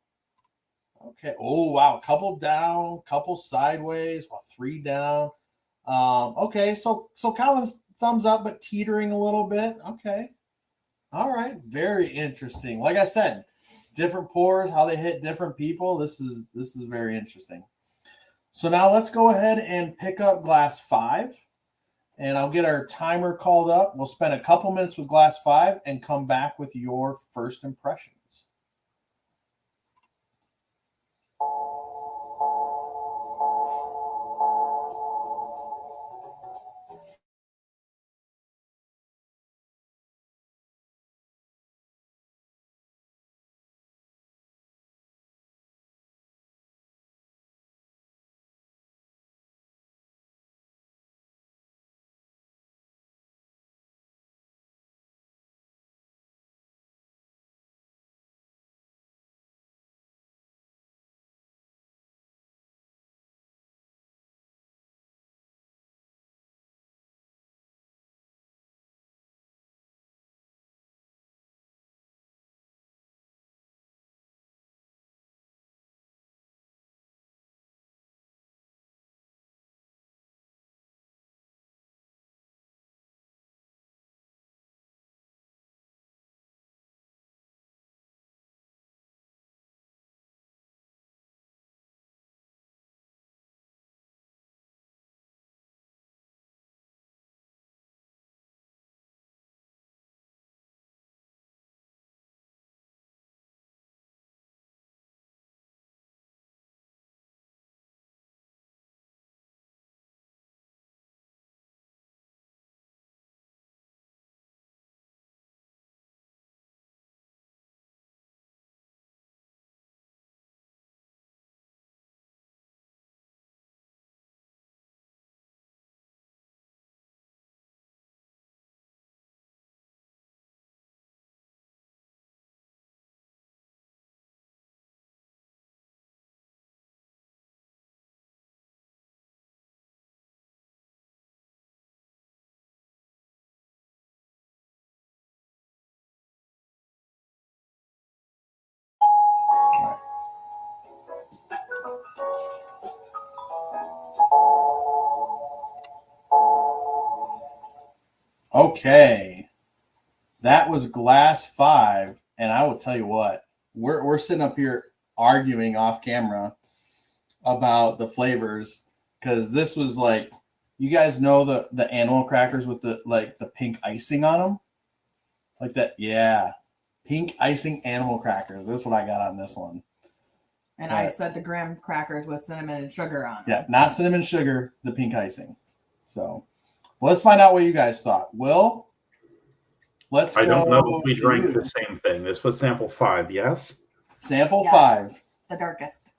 S1: Okay. Oh wow, couple down, couple sideways, well, 3 down. Okay, so Colin's thumbs up, but teetering a little bit. Okay. All right. Very interesting. Like I said, different pours, how they hit different people. This is very interesting. So now let's go ahead and pick up Glass 5. And I'll get our timer called up. We'll spend a couple minutes with Glass 5 and come back with your first impressions. Okay. That was Glass 5. And I will tell you what, we're sitting up here arguing off camera about the flavors because this was like, you guys know the animal crackers with the pink icing on them? Like that, yeah. Pink icing animal crackers. That's what I got on this one.
S14: And I said the graham crackers with cinnamon and sugar on them.
S1: Yeah, not cinnamon sugar, the pink icing. So let's find out what you guys thought. Will, let's
S2: I
S1: go.
S2: don't know if we
S1: to
S2: drank
S1: you.
S2: the same thing. This was sample 5, yes?
S1: Sample
S14: Yes.
S1: 5.
S14: The darkest.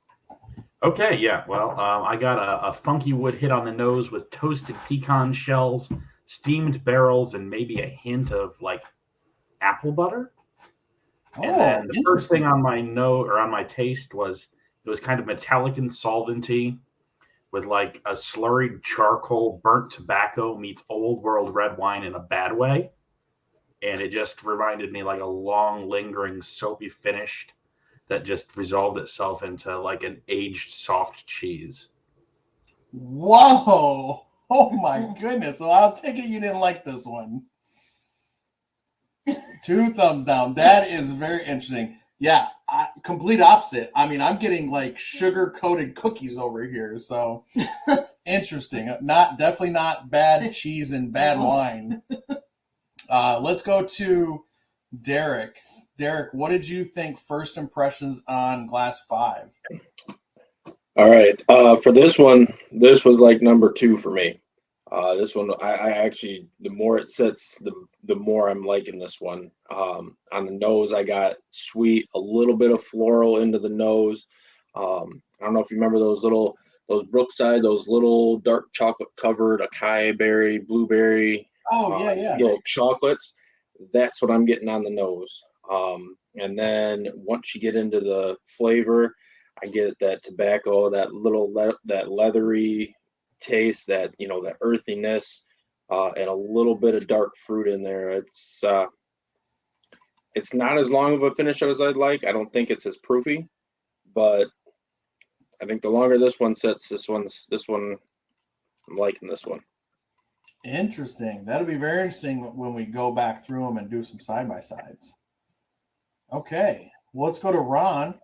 S2: Okay, yeah. Well, I got a funky wood hit on the nose with toasted pecan shells, steamed barrels, and maybe a hint of like apple butter. And then the first thing on my note or on my taste was it was kind of metallic and solventy with like a slurried charcoal, burnt tobacco meets old world red wine in a bad way. And it just reminded me like a long, lingering, soapy finish that just resolved itself into like an aged soft cheese.
S1: Whoa! Oh my goodness! So I'll take it you didn't like this one. 2 thumbs down. That is very interesting. Yeah, complete opposite. I mean, I'm getting like sugar-coated cookies over here. So interesting. Definitely not bad cheese and bad wine. Let's go to Derek. Derek, what did you think first impressions on Glass 5?
S3: All right. For this one, this was like number 2 for me. This one, I actually, the more it sits, the more I'm liking this one. On the nose, I got sweet, a little bit of floral into the nose. I don't know if you remember those Brookside, those little dark chocolate covered acai berry, blueberry.
S1: Oh, yeah.
S3: Little chocolates. That's what I'm getting on the nose. And then once you get into the flavor, I get that tobacco, that that leathery taste, that that earthiness, and a little bit of dark fruit in there. It's not as long of a finish as I'd like. I don't think it's as proofy, but I think the longer this one sits, this one I'm liking this one.
S1: Interesting. That'll be very interesting when we go back through them and do some side-by-sides. Okay. Well, let's go to Ron.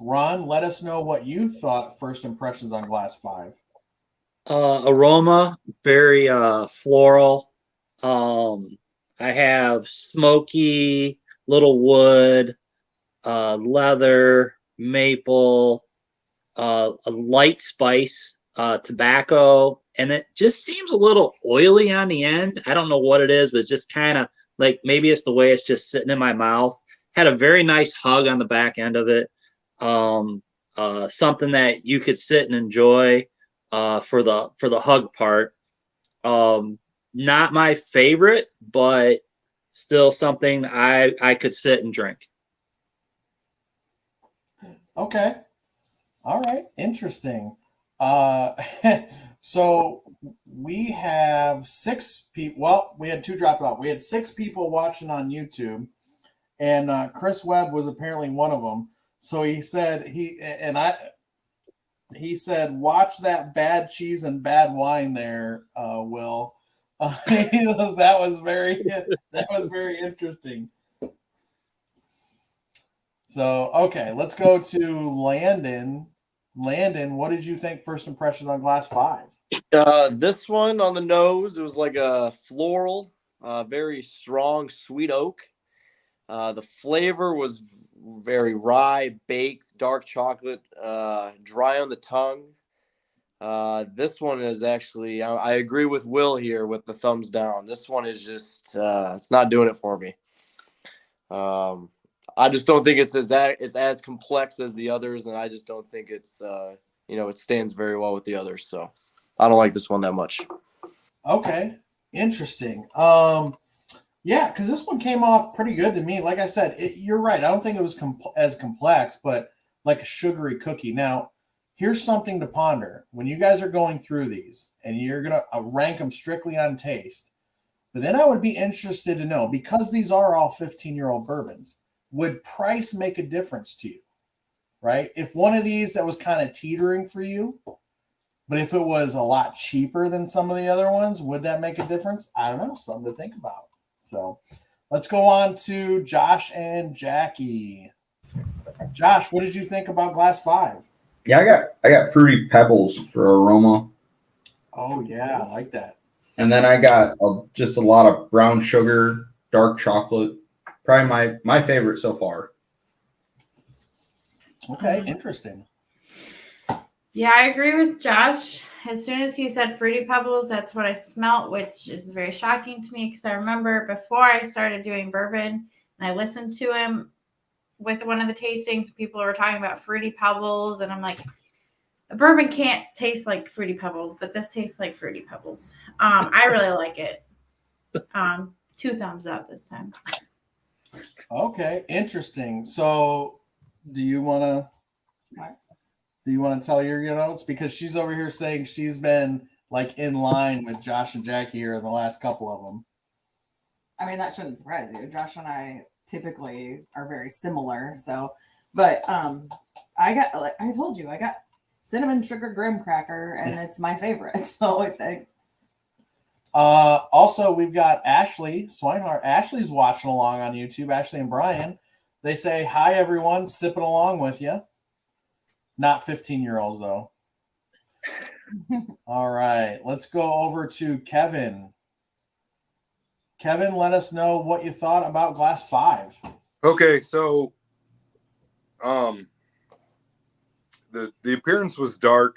S1: Ron, let us know what you thought first impressions on Glass 5.
S4: Aroma, very floral. I have smoky, little wood, leather, maple, a light spice, tobacco, and it just seems a little oily on the end. I don't know what it is, but it's just kind of like maybe it's the way it's just sitting in my mouth. Had a very nice hug on the back end of it. Something that you could sit and enjoy for the hug part. Not my favorite, but still something I could sit and drink.
S1: Okay. All right. Interesting. So we have 6 people. Well, we had 2 drop off. We had 6 people watching on YouTube, and Chris Webb was apparently one of them. So he said he said, watch that bad cheese and bad wine there, Will. That was very interesting. So, okay, let's go to Landon. Landon, what did you think first impressions on Glass 5?
S5: This one on the nose, it was like a floral, very strong sweet oak. The flavor was very rye, baked, dark chocolate, dry on the tongue. This one is actually, I agree with Will here with the thumbs down. This one is just, it's not doing it for me. I just don't think it's as complex as the others, and I just don't think it's, it stands very well with the others. So I don't like this one that much.
S1: Okay, interesting. Yeah, because this one came off pretty good to me. Like I said, you're right. I don't think it was as complex, but like a sugary cookie. Now, here's something to ponder. When you guys are going through these, and you're going to rank them strictly on taste, but then I would be interested to know, because these are all 15-year-old bourbons, would price make a difference to you, right? If one of these that was kind of teetering for you, but if it was a lot cheaper than some of the other ones, would that make a difference? I don't know. Something to think about. So let's go on to Josh and Jackie. Josh, what did you think about Glass 5?
S6: Yeah, I got fruity pebbles for aroma.
S1: Oh yeah, I like that.
S6: And then I got just a lot of brown sugar, dark chocolate. Probably my favorite so far.
S1: Okay, interesting.
S7: Yeah, I agree with Josh. As soon as he said Fruity Pebbles, that's what I smelt, which is very shocking to me because I remember before I started doing bourbon and I listened to him with one of the tastings, people were talking about Fruity Pebbles, and I'm like, a bourbon can't taste like Fruity Pebbles, but this tastes like Fruity Pebbles. I really like it. 2 thumbs up this time.
S1: Okay, interesting. So, do you want to tell your notes, because she's over here saying she's been like in line with Josh and Jackie here in the last couple of them.
S14: I mean, that shouldn't surprise you. Josh and I typically are very similar. So, but I got, like I told you, I got cinnamon sugar graham cracker, and it's my favorite. So
S1: also, we've got Ashley Swinehart. Ashley's watching along on YouTube. Ashley and Brian. They say, hi, everyone. Sipping along with you. Not 15-year-olds, though. All right. Let's go over to Kevin. Kevin, let us know what you thought about Glass 5.
S8: Okay, so the appearance was dark.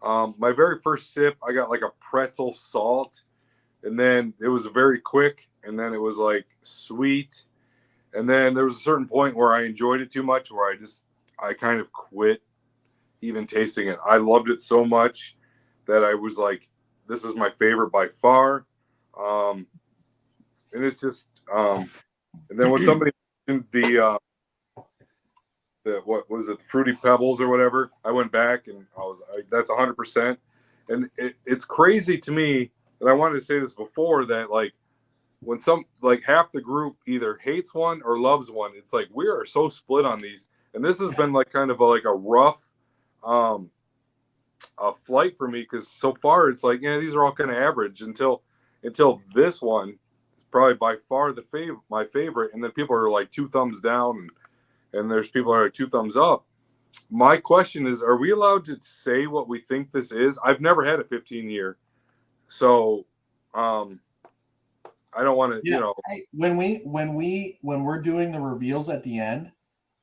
S8: My very first sip, I got like a pretzel salt, and then it was very quick, and then it was like sweet, and then there was a certain point where I enjoyed it too much, where I kind of quit even tasting it. I loved it so much that I was like, this is my favorite by far. And it's just and then when somebody mentioned the what was it, Fruity Pebbles or whatever, I went back and that's 100%. And it's crazy to me, and I wanted to say this before, that like when half the group either hates one or loves one, it's like we are so split on these. And this has been like kind of a rough a flight for me, because so far it's like, yeah, these are all kind of average until this one is probably by far my favorite, and then people are like 2 thumbs down, and there's people that are 2 thumbs up. My question is, are we allowed to say what we think this is? I've never had a 15-year, so I don't want to,
S1: When we're doing the reveals at the end,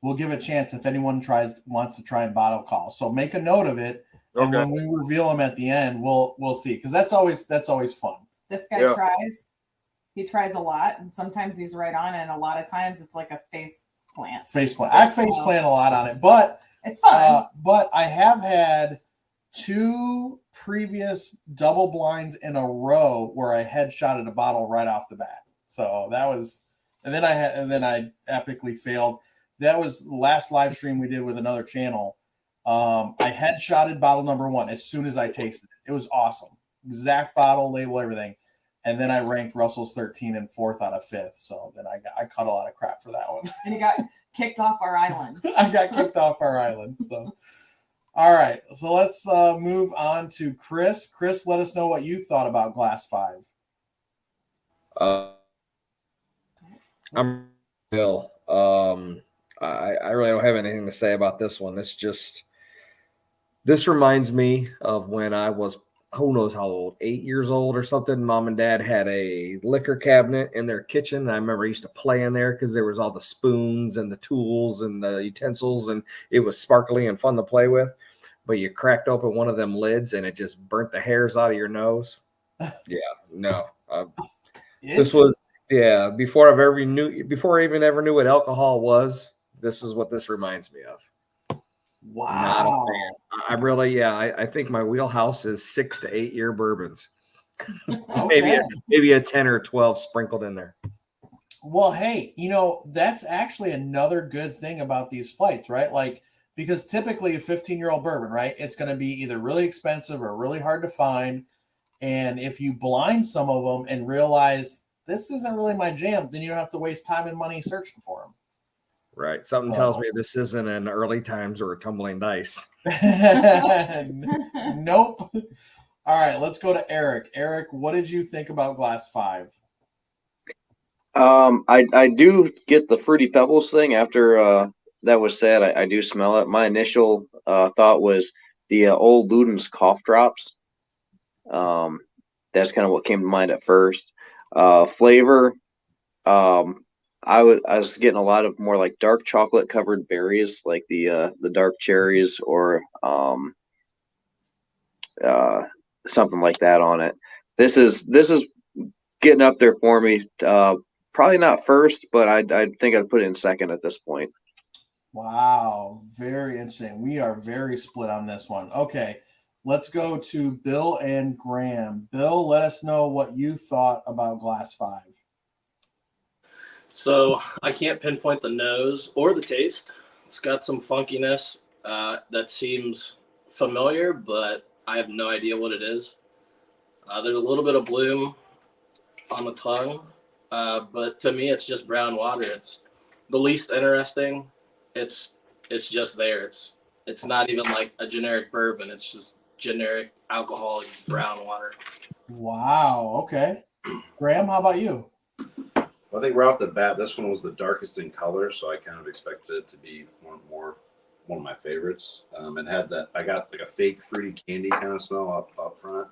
S1: we'll give a chance if anyone wants to try and bottle call. So make a note of it, and when we reveal them at the end, we'll see, because that's always fun.
S14: This guy tries. He tries a lot, and sometimes he's right on, and a lot of times it's like a face plant.
S1: I face plant a lot on it, but
S14: it's fun.
S1: But I have had 2 previous double blinds in a row where I headshotted a bottle right off the bat. So that was, and then I epically failed. That was the last live stream we did with another channel. I headshotted bottle number 1 as soon as I tasted it. It was awesome. Exact bottle, label, everything. And then I ranked Russell's 13 and 4th out of 5th. So then I caught a lot of crap for that one.
S14: And he got kicked off our island.
S1: I got kicked off our island. So, all right. So let's move on to Chris. Chris, let us know what you thought about Glass 5.
S9: I'm Bill. I really don't have anything to say about this one. This reminds me of when I was, who knows how old, 8 years old or something. Mom and Dad had a liquor cabinet in their kitchen. And I remember I used to play in there because there was all the spoons and the tools and the utensils, and it was sparkly and fun to play with. But you cracked open one of them lids and it just burnt the hairs out of your nose. Yeah, no. This was, before I even ever knew what alcohol was. This is what this reminds me of.
S1: Wow.
S9: Not a fan. I'm really, I think my wheelhouse is 6 to 8 year bourbons.
S1: Okay.
S9: maybe a 10 or 12 sprinkled in there.
S1: Well, hey, that's actually another good thing about these fights, right? Like, because typically a 15-year-old bourbon, right, it's going to be either really expensive or really hard to find. And if you blind some of them and realize this isn't really my jam, then you don't have to waste time and money searching for them.
S9: Right. Something tells me this isn't an early times or a tumbling dice.
S1: Nope. All right, let's go to Eric. Eric, what did you think about Glass 5?
S13: I do get the Fruity Pebbles thing after that was said. I do smell it. My initial thought was the old Luden's cough drops. That's kind of what came to mind at first. Flavor, I was getting a lot of more like dark chocolate covered berries, like the dark cherries or uh, something like that on it. This is getting up there for me. Probably not first, but I think I'd put it in second at this point.
S1: Wow, very interesting. We are very split on this one. Okay, let's go to Bill and Graham. Bill, let us know what you thought about Glass 5.
S10: So I can't pinpoint the nose or the taste. It's got some funkiness that seems familiar, but I have no idea what it is. There's a little bit of bloom on the tongue, but to me, it's just brown water. It's the least interesting. It's it's just there. It's not even like a generic bourbon. It's just generic alcoholic brown water.
S1: Wow, okay. Graham, how about you?
S11: Well, I think right off the bat, this one was the darkest in color, so I kind of expected it to be one of my favorites. And had that I got like a fake fruity candy kind of smell up front.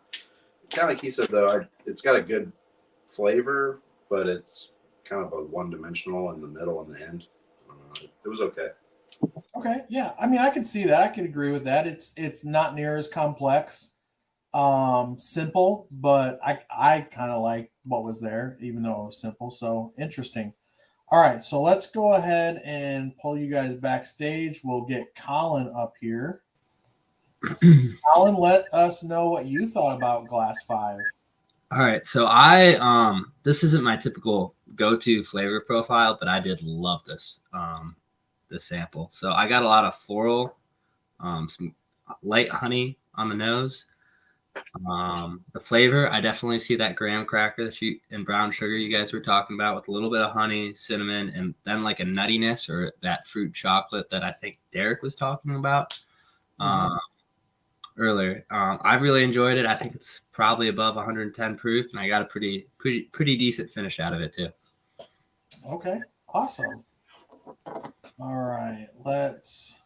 S11: Kind of like he said though, it's got a good flavor, but it's kind of a one dimensional in the middle and the end. I don't know. It was okay.
S1: Okay, yeah. I mean, I can see that. I can agree with that. It's not near as complex. Simple, but I kind of like what was there, even though it was simple. So interesting. All right, so let's go ahead and pull you guys backstage. We'll get Colin up here. Colin, let us know what you thought about Glass 5.
S12: All right, so I this isn't my typical go-to flavor profile, but I did love this sample. So I got a lot of floral, some light honey on the nose. The flavor, I definitely see that graham cracker that you and brown sugar you guys were talking about with a little bit of honey, cinnamon, and then like a nuttiness or that fruit chocolate that I think Derek was talking about earlier. I really enjoyed it. I think it's probably above 110 proof, and I got a pretty decent finish out of it too.
S1: Okay, awesome. All right, let's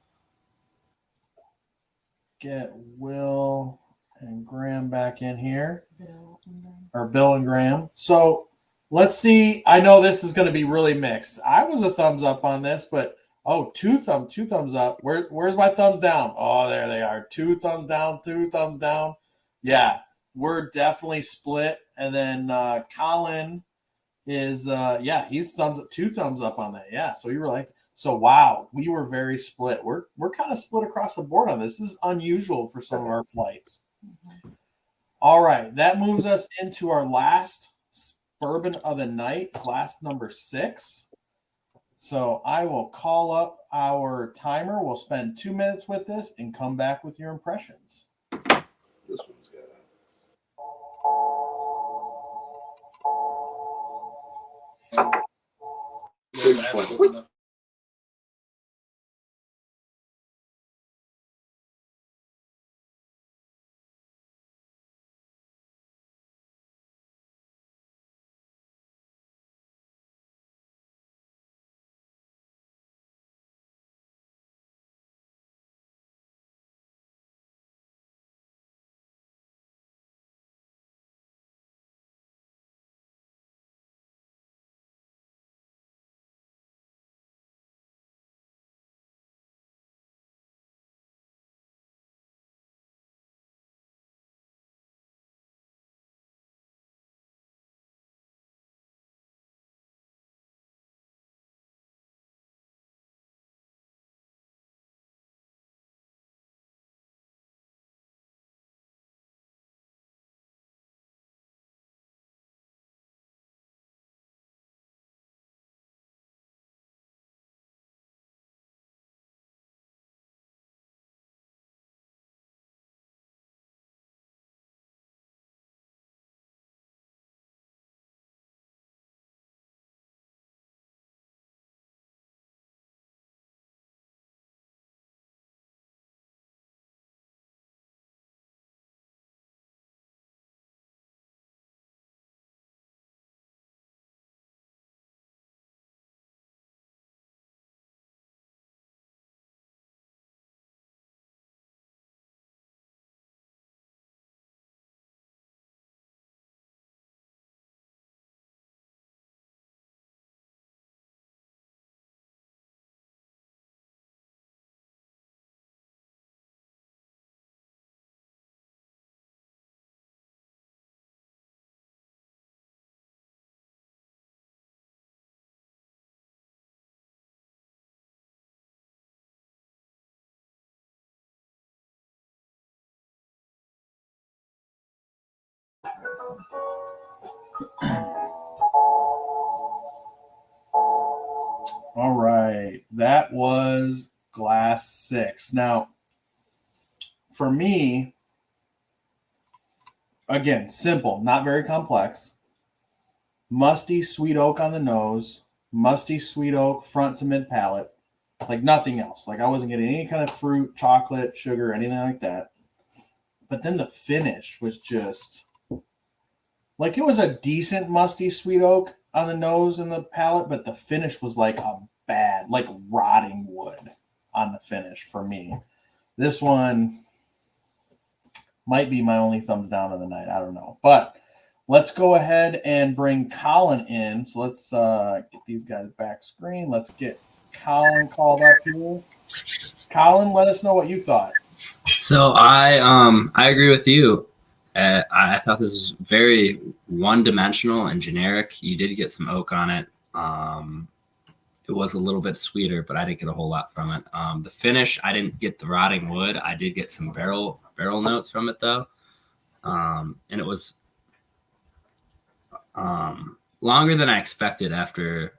S1: get Will and Graham back in here, or Bill and Graham. So let's see. I know this is going to be really mixed. I was a thumbs up on this, but two thumbs up. Where's my thumbs down? Oh, there they are. Two thumbs down, two thumbs down. Yeah, we're definitely split. And then Colin is he's two thumbs up on that. Yeah, so you were like, so wow, we were very split. We're kind of split across the board on this. This is unusual for some of our flights. All right, that moves us into our last bourbon of the night, glass number 6. So I will call up our timer. We'll spend 2 minutes with this and come back with your impressions.
S11: This one's got
S1: All right, that was glass 6. Now, for me, again, simple, not very complex. Musty sweet oak on the nose, musty sweet oak front to mid palate, like nothing else. Like I wasn't getting any kind of fruit, chocolate, sugar, anything like that. But then the finish was just like it was a decent musty sweet oak on the nose and the palate, but the finish was like a bad, like rotting wood on the finish for me. This one might be my only thumbs down of the night. I don't know. But let's go ahead and bring Colin in. So let's get these guys back screen. Let's get Colin called up here. Colin, let us know what you thought.
S12: So I agree with you. I thought this was very one-dimensional and generic. You did get some oak on it. It was a little bit sweeter, but I didn't get a whole lot from it. The finish, I didn't get the rotting wood. I did get some barrel notes from it though, and it was longer than I expected after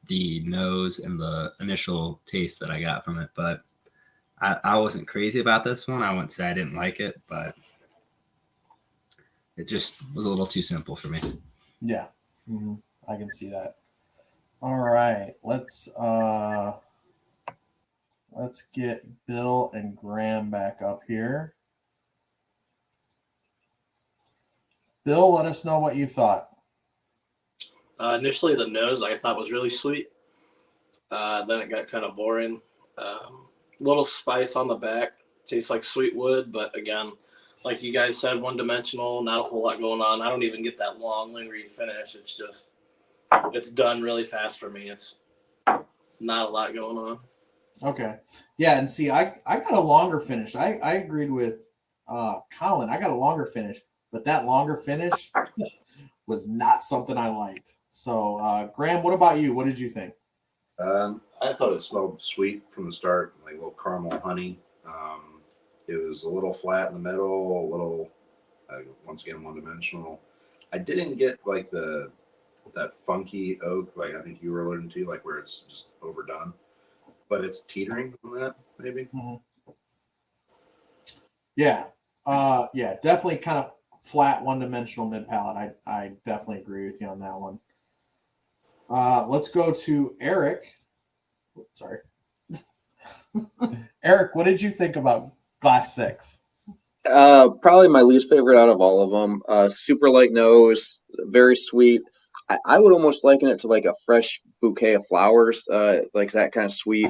S12: the nose and the initial taste that I got from it. But I wasn't crazy about this one. I wouldn't say I didn't like it, but it just was a little too simple for me.
S1: Yeah, I can see that. All right, let's get Bill and Graham back up here. Bill, let us know what you thought.
S10: Initially, the nose I thought was really sweet. Then it got kind of boring. Little spice on the back. Tastes like sweet wood, but again, like you guys said, one-dimensional, not a whole lot going on. I don't even get that long, lingering finish. It's just, it's done really fast for me. It's not a lot going on.
S1: Okay. Yeah, and see, I got a longer finish. I agreed with Colin. I got a longer finish, but that longer finish was not something I liked. So, Graham, what about you? What did you think?
S11: I thought it smelled sweet from the start, like a little caramel honey. It was a little flat in the middle, a little, once again, one-dimensional. I didn't get like that funky oak, like I think you were alluding to, like where it's just overdone, but it's teetering on that, maybe.
S1: Mm-hmm. Yeah, definitely kind of flat, one-dimensional mid-palate. I definitely agree with you on that one. Let's go to Eric. Sorry. Eric, what did you think about glass 6?
S13: Probably my least favorite out of all of them. Super light nose, very sweet. I would almost liken it to like a fresh bouquet of flowers, like that kind of sweet.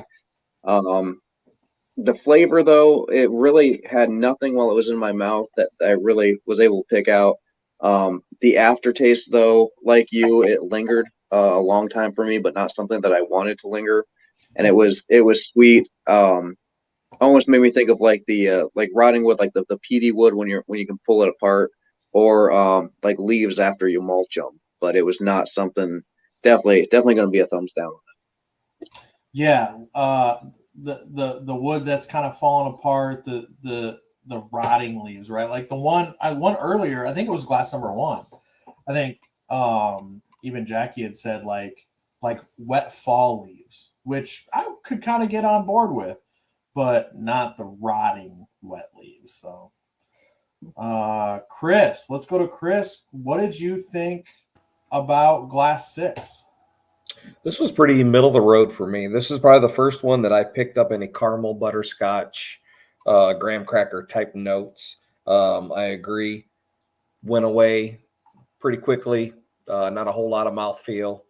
S13: The flavor, though, it really had nothing while it was in my mouth that I really was able to pick out. The aftertaste, though, like you, it lingered a long time for me, but not something that I wanted to linger. And it was sweet. Almost made me think of like the like rotting wood, like the peaty wood when you can pull it apart, or like leaves after you mulch them. But it was not something. Definitely going to be a thumbs down.
S1: Yeah, the wood that's kind of falling apart, the rotting leaves, right? Like the one earlier, I think it was glass number 1. I think even Jackie had said like wet fall leaves, which I could kind of get on board with, but not the rotting wet leaves. So, Chris, let's go to Chris. What did you think about glass 6?
S9: This was pretty middle of the road for me. This is probably the first one that I picked up any caramel, butterscotch, graham cracker type notes. I agree. Went away pretty quickly. Not a whole lot of mouthfeel.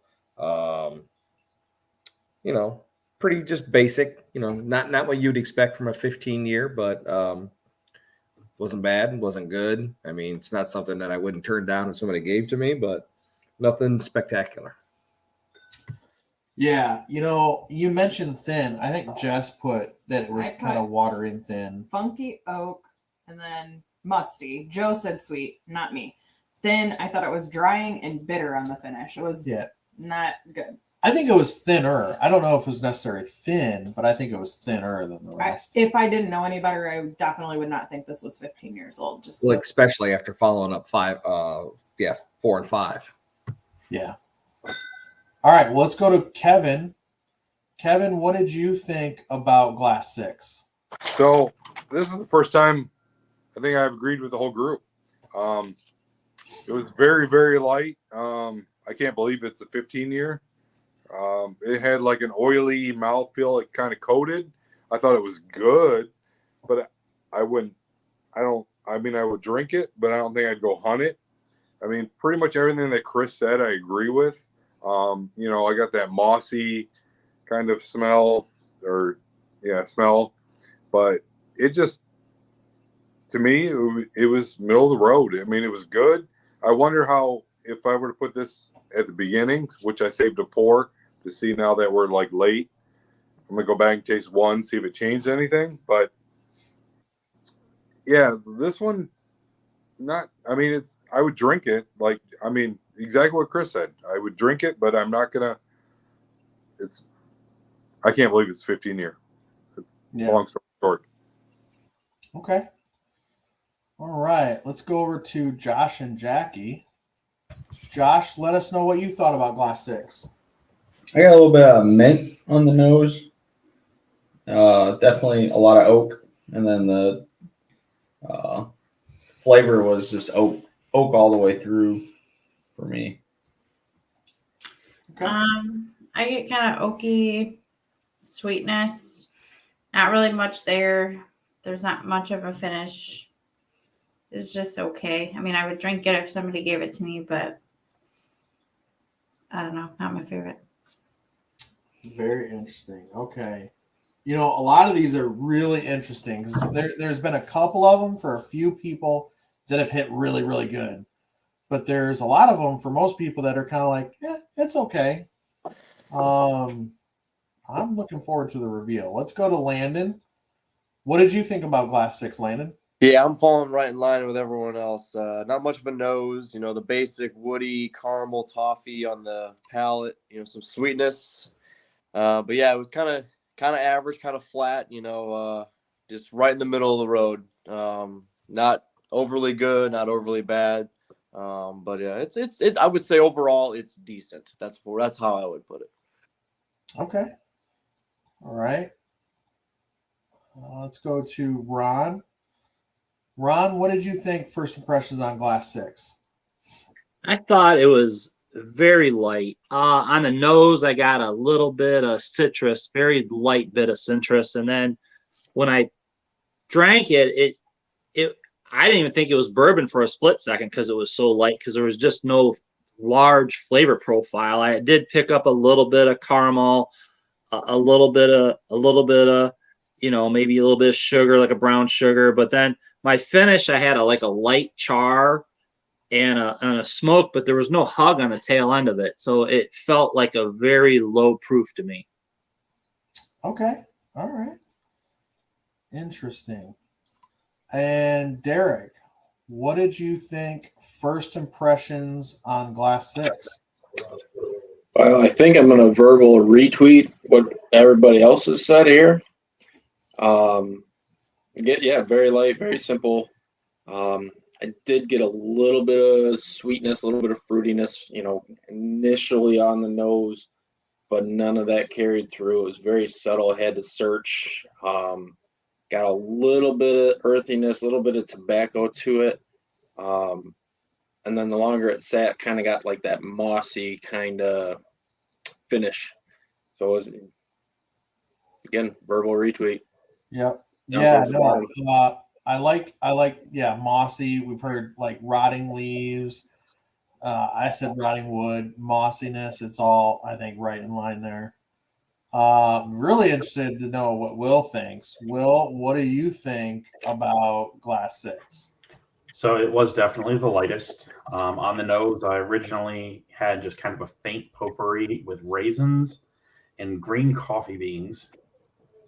S9: Pretty just basic. Not what you'd expect from a 15-year, but wasn't bad. Wasn't good. I mean, it's not something that I wouldn't turn down if somebody gave to me, but nothing spectacular.
S1: Yeah, you mentioned thin. I think Jess put that it was kind of watery thin.
S14: Funky oak and then musty. Joe said sweet, not me. Thin, I thought it was drying and bitter on the finish. It was not good.
S1: I think it was thinner. I don't know if it was necessarily thin, but I think it was thinner than the rest.
S14: If I didn't know any better, I definitely would not think this was 15 years old. Just
S9: Well, especially after following up 4 and 5.
S1: Yeah. All right. Well, let's go to Kevin. Kevin, what did you think about Glass 6?
S8: So this is the first time I think I've agreed with the whole group. It was very, very light. I can't believe it's a 15-year. It had like an oily mouthfeel, like kind of coated. I thought it was good, but I would drink it, but I don't think I'd go hunt it. I mean, pretty much everything that Chris said, I agree with. I got that mossy kind of smell, but it just, to me, it was middle of the road. I mean, it was good. I wonder how, if I were to put this at the beginning, which I saved a pour to see now that we're like late, I'm gonna go back and taste one, see if it changed anything. But yeah, this one, I would drink it. Exactly what Chris said. I would drink it, but I'm not gonna. I can't believe it's 15 year.
S1: Yeah.
S8: Long story short.
S1: Okay. All right. Let's go over to Josh and Jackie. Josh, let us know what you thought about Glass 6.
S6: I got a little bit of mint on the nose. Definitely a lot of oak, and then the flavor was just oak all the way through for me.
S1: Okay.
S7: I get kind of oaky sweetness. Not really much there. There's not much of a finish. It's just okay. I mean, I would drink it if somebody gave it to me, but I don't know. Not my favorite.
S1: Very interesting. Okay. A lot of these are really interesting because there's been a couple of them for a few people that have hit really, really good. But there's a lot of them for most people that are kind of like, yeah, it's okay. I'm looking forward to the reveal. Let's go to Landon. What did you think about Glass 6, Landon?
S5: Yeah, I'm falling right in line with everyone else. Not much of a nose, the basic woody caramel toffee on the palate, some sweetness. But yeah, it was kind of average, kind of flat, just right in the middle of the road. Not overly good, not overly bad. But yeah, it's I would say overall it's decent. That's how I would put it.
S1: Okay. All right. Let's go to Ron. Ron, what did you think first impressions on Glass 6?
S4: I thought it was very light. On the nose, I got a little bit of citrus, very light bit of citrus. And then when I drank it, I didn't even think it was bourbon for a split second because it was so light, because there was just no large flavor profile. I did pick up a little bit of caramel, a little bit of maybe a little bit of sugar, like a brown sugar. But then my finish, I had a light char and a smoke, but there was no hug on the tail end of it. So it felt like a very low proof to me.
S1: Okay. All right. Interesting. And Derek, what did you think first impressions on Glass 6?
S3: Well, I think I'm going to verbal retweet what everybody else has said here. Very light, very simple. I did get a little bit of sweetness, a little bit of fruitiness, initially on the nose, but none of that carried through. It was very subtle. I had to search. Got a little bit of earthiness, a little bit of tobacco to it. And then the longer it sat, kind of got like that mossy kind of finish. So it was, again, verbal retweet.
S1: Yep. Yeah, no. I like mossy. We've heard like rotting leaves. I said rotting wood, mossiness. It's all, I think, right in line there. Really interested to know what Will thinks. Will, what do you think about Glass 6?
S2: So it was definitely the lightest. On the nose, I originally had just kind of a faint potpourri with raisins and green coffee beans.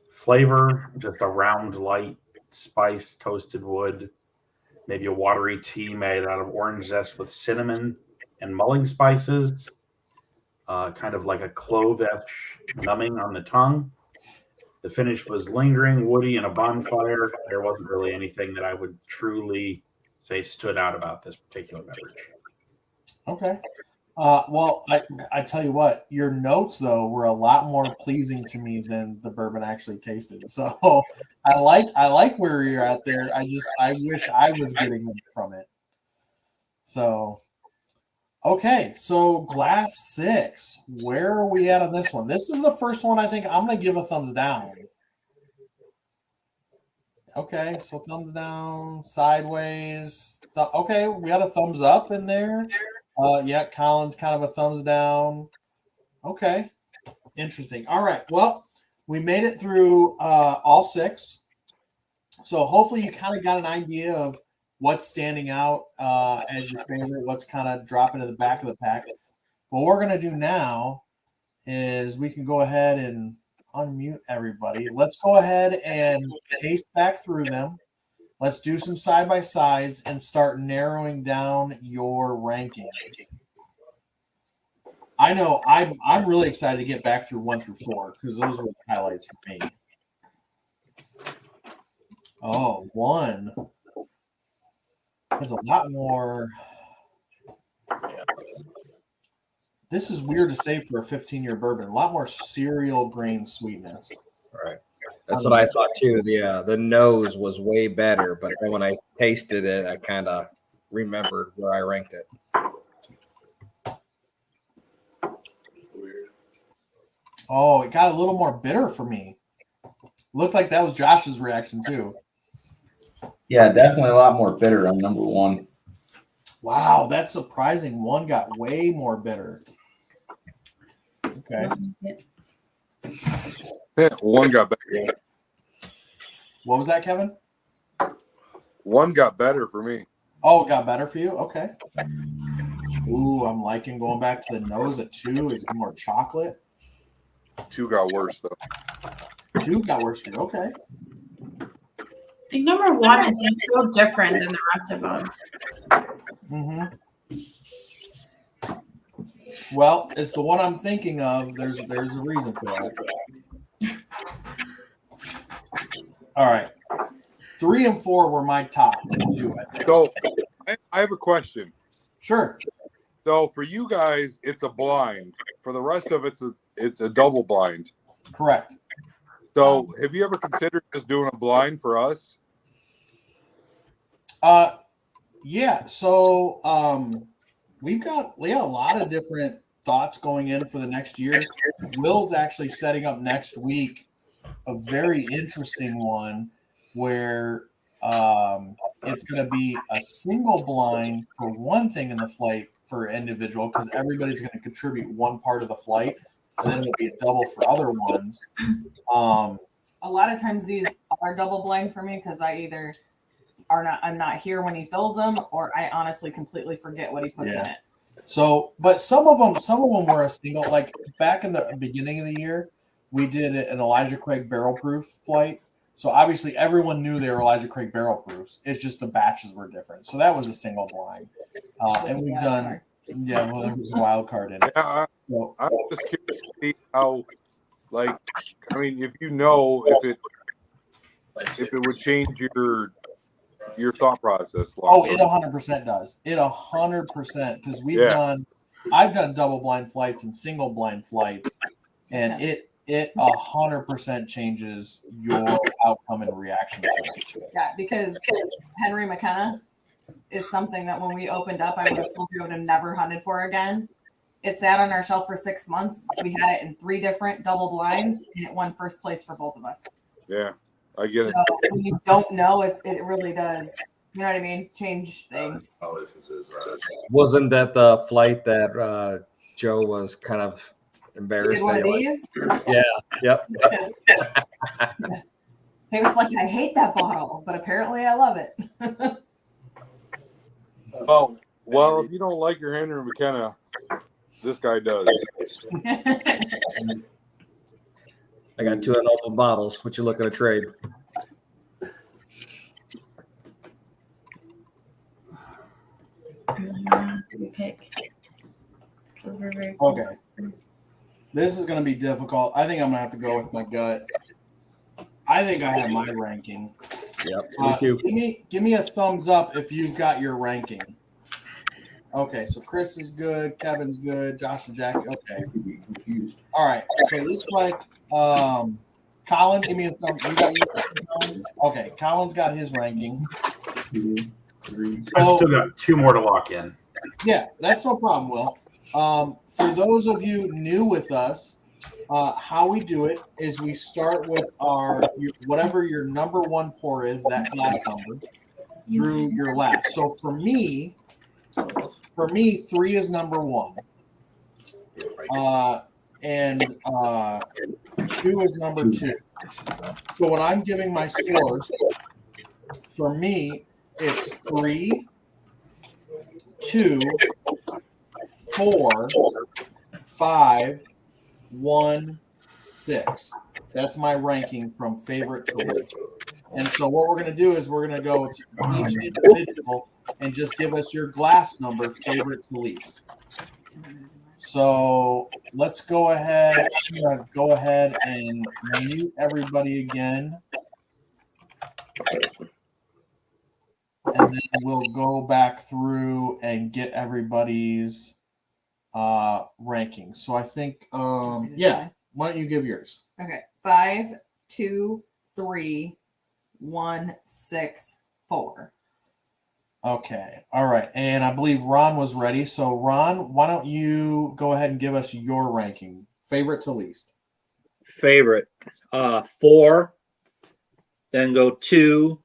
S2: Flavor, just a round, light, spiced toasted wood. Maybe a watery tea made out of orange zest with cinnamon and mulling spices. kind of like a clove-ish numbing on the tongue. The finish was lingering, woody, and a bonfire. There wasn't really anything that I would truly say stood out about this particular beverage.
S1: Okay. Well, I tell you what, your notes though were a lot more pleasing to me than the bourbon actually tasted. So I like where you're at there. I wish I was getting that from it. So okay, so glass 6. Where are we at on this one? This is the first one I think I'm gonna give a thumbs down. Okay, so thumbs down, sideways. Okay, we got a thumbs up in there. Yeah, Colin's kind of a thumbs down. Okay, interesting. All right, well, we made it through all 6. So hopefully you kind of got an idea of what's standing out as your favorite, what's kind of dropping to the back of the pack. What we're going to do now is we can go ahead and unmute everybody. Let's go ahead and taste back through them. Let's do some side-by-sides and start narrowing down your rankings. I know I'm really excited to get back through 1 through 4 because those were the highlights for me. Oh, 1 has a lot more. This is weird to say for a 15-year bourbon. A lot more cereal grain sweetness.
S9: Right. That's what I thought too. The nose was way better, but then when I tasted it, I kind of remembered where I ranked it.
S10: Weird.
S1: Oh, it got a little more bitter for me. Looked like that was Josh's reaction too.
S6: Yeah, definitely a lot more bitter on number 1.
S1: Wow, that's surprising. 1 got way more bitter. Okay.
S8: Yeah, 1 got better.
S1: What was that, Kevin?
S8: 1 got better for me.
S1: Oh, it got better for you? Okay. Ooh, I'm liking going back to the nose at 2. Is it more chocolate?
S8: 2 got worse though.
S1: 2 got worse for you. Okay.
S7: I think number 1 is just so different than the rest of them.
S1: Mm-hmm. Well, it's the one I'm thinking of. There's a reason for that. All right. 3 and 4 were my top 2.
S8: So I have a question.
S1: Sure.
S8: So for you guys, it's a blind. For the rest of it's a double blind.
S1: Correct.
S8: So have you ever considered just doing a blind for us?
S1: Yeah. So we got a lot of different thoughts going in for the next year. Will's actually setting up next week a very interesting one where it's going to be a single blind for one thing in the flight for individual because everybody's going to contribute one part of the flight, and then it'll be a double for other ones.
S14: A lot of times these are double blind for me because I'm not here when he fills them, or I honestly completely forget what he puts in it.
S1: So, but some of them were a single. Like back in the beginning of the year, we did an Elijah Craig barrel proof flight. So obviously everyone knew they were Elijah Craig barrel proofs. It's just the batches were different. So that was a single blind. And we've done, there was a wild card in it.
S8: Yeah, I'm just curious to see how, like, I mean, if you know if it would change your thought process.
S1: Oh, it 100% does. It 100% because I've done double blind flights and single blind flights, and it 100% changes your outcome and reaction to it.
S14: Yeah, because Henry McKenna is something that when we opened up, I would have told you I would have never hunted for again. It sat on our shelf for 6 months. We had it in 3 different double blinds, and it won first place for both of us.
S8: Yeah, I get it.
S14: So when you don't know, it really does, you know what I mean, change things.
S9: Wasn't that the flight that Joe was kind of embarrassed?
S14: One of these?
S9: Yeah. Yep.
S14: He was like, I hate that bottle, but apparently I love it.
S8: Well, if you don't like your Henry McKenna, this guy does.
S9: I got 2 unopened bottles. What you looking to trade?
S7: Pick.
S1: Okay. This is going to be difficult. I think I'm going to have to go with my gut. I think I have my ranking.
S9: Yep, me too.
S1: Give me a thumbs up if you've got your ranking. Okay, so Chris is good, Kevin's good, Josh and Jack. Okay. All right. So it looks like Colin, give me a thumbs. You got your Colin? Okay, Colin's got his ranking.
S2: 2, 3. I've still got 2 more to lock in.
S1: Yeah, that's no problem, Will. For those of you new with us, how we do it is we start with whatever your number 1 pour is, that glass number, through your last. So for me, 3 is number 1, and 2 is number 2. So when I'm giving my score, for me, it's 3, 2, 4, 5, 1, 6. That's my ranking from favorite to least. And so what we're going to do is we're going to go to each individual and just give us your glass number, favorite to least. So let's go ahead. Go ahead and mute everybody again. And then we'll go back through and get everybody's rankings. So I think, yeah, why don't you give yours?
S14: Okay. 5, 2, 3, 1, 6, 4.
S1: Okay. All right. And I believe Ron was ready. So Ron, why don't you go ahead and give us your ranking, favorite to least?
S4: Favorite, 4, then go 2,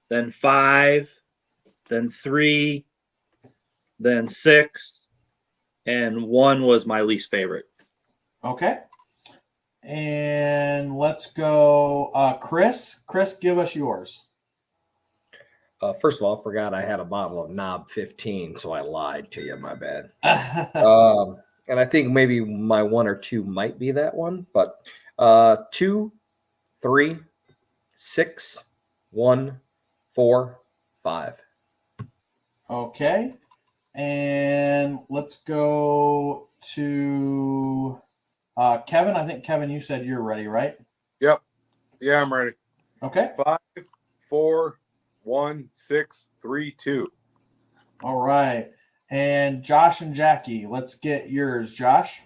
S4: then 5, then 3, then 6, and 1 was my least favorite.
S1: Okay. And let's go, Chris. Chris, give us yours.
S9: First of all, I forgot I had a bottle of Knob 15, so I lied to you. My bad. And I think maybe my 1 or 2 might be that one, but 2, 3, 6, 1, 4, 5.
S1: Okay. And let's go to Kevin. I think, Kevin, you said you're ready, right?
S8: Yep. Yeah, I'm ready.
S1: Okay.
S8: 5, 4, 1, 6, 3, 2.
S1: All right. And Josh and Jackie, let's get yours. Josh?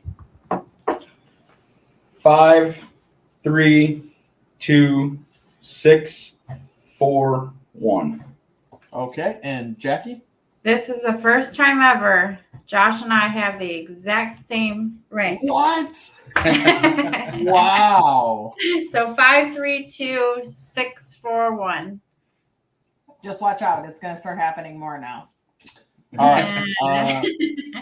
S6: 5, 3, 2, 6, 4, 1.
S1: Okay. And Jackie?
S7: This is the first time ever Josh and I have the exact same rank.
S1: What? Wow.
S7: So 5, 3, 2, 6, 4, 1.
S14: Just watch out. It's going to start happening more now.
S1: All right.